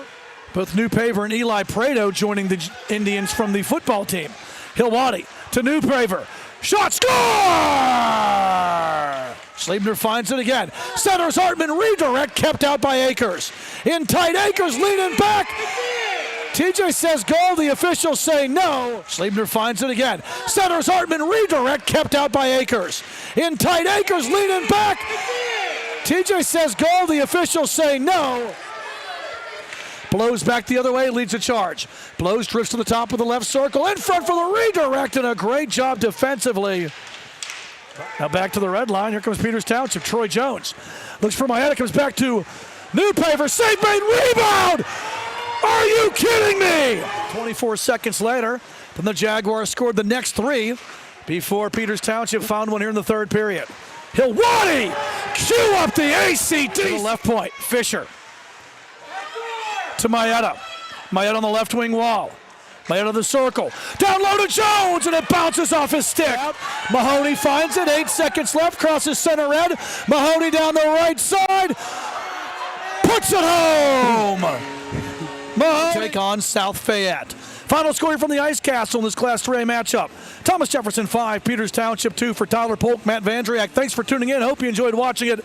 Speaker 9: Both New Paver and Eli Prado joining the Indians from the football team. Hilwadi to Newpaver. Shot, score! Schliebner finds it again. Centers Hartman, redirect, kept out by Akers. In tight, Akers leaning back. TJ says goal, the officials say no. Schliebner finds it again. Centers Hartman, redirect, kept out by Akers. In tight, Akers leaning back. TJ says goal, the officials say no. Blows back the other way, leads a charge. Blows drifts to the top of the left circle, in front for the redirect, and a great job defensively. Now back to the red line. Here comes Peters Township. Troy Jones looks for Maeda, comes back to Newpaver. Save made, rebound! Are you kidding me? 24 seconds later, then the Jaguars scored the next three before Peters Township found one here in the third period. Hilwadi! Cue up the ACT! To the left point, Fisher. To Maeda. Maeda on the left wing wall. Maeda the circle. Down low to Jones, and it bounces off his stick. Mahoney finds it. 8 seconds left. Crosses center red. Mahoney down the right side. Puts it home. Mahoney take on South Fayette. Final score from the Ice Castle in this Class 3A matchup. Thomas Jefferson 5, Peters Township 2 for Tyler Polk, Matt Vandriak. Thanks for tuning in. Hope you enjoyed watching it.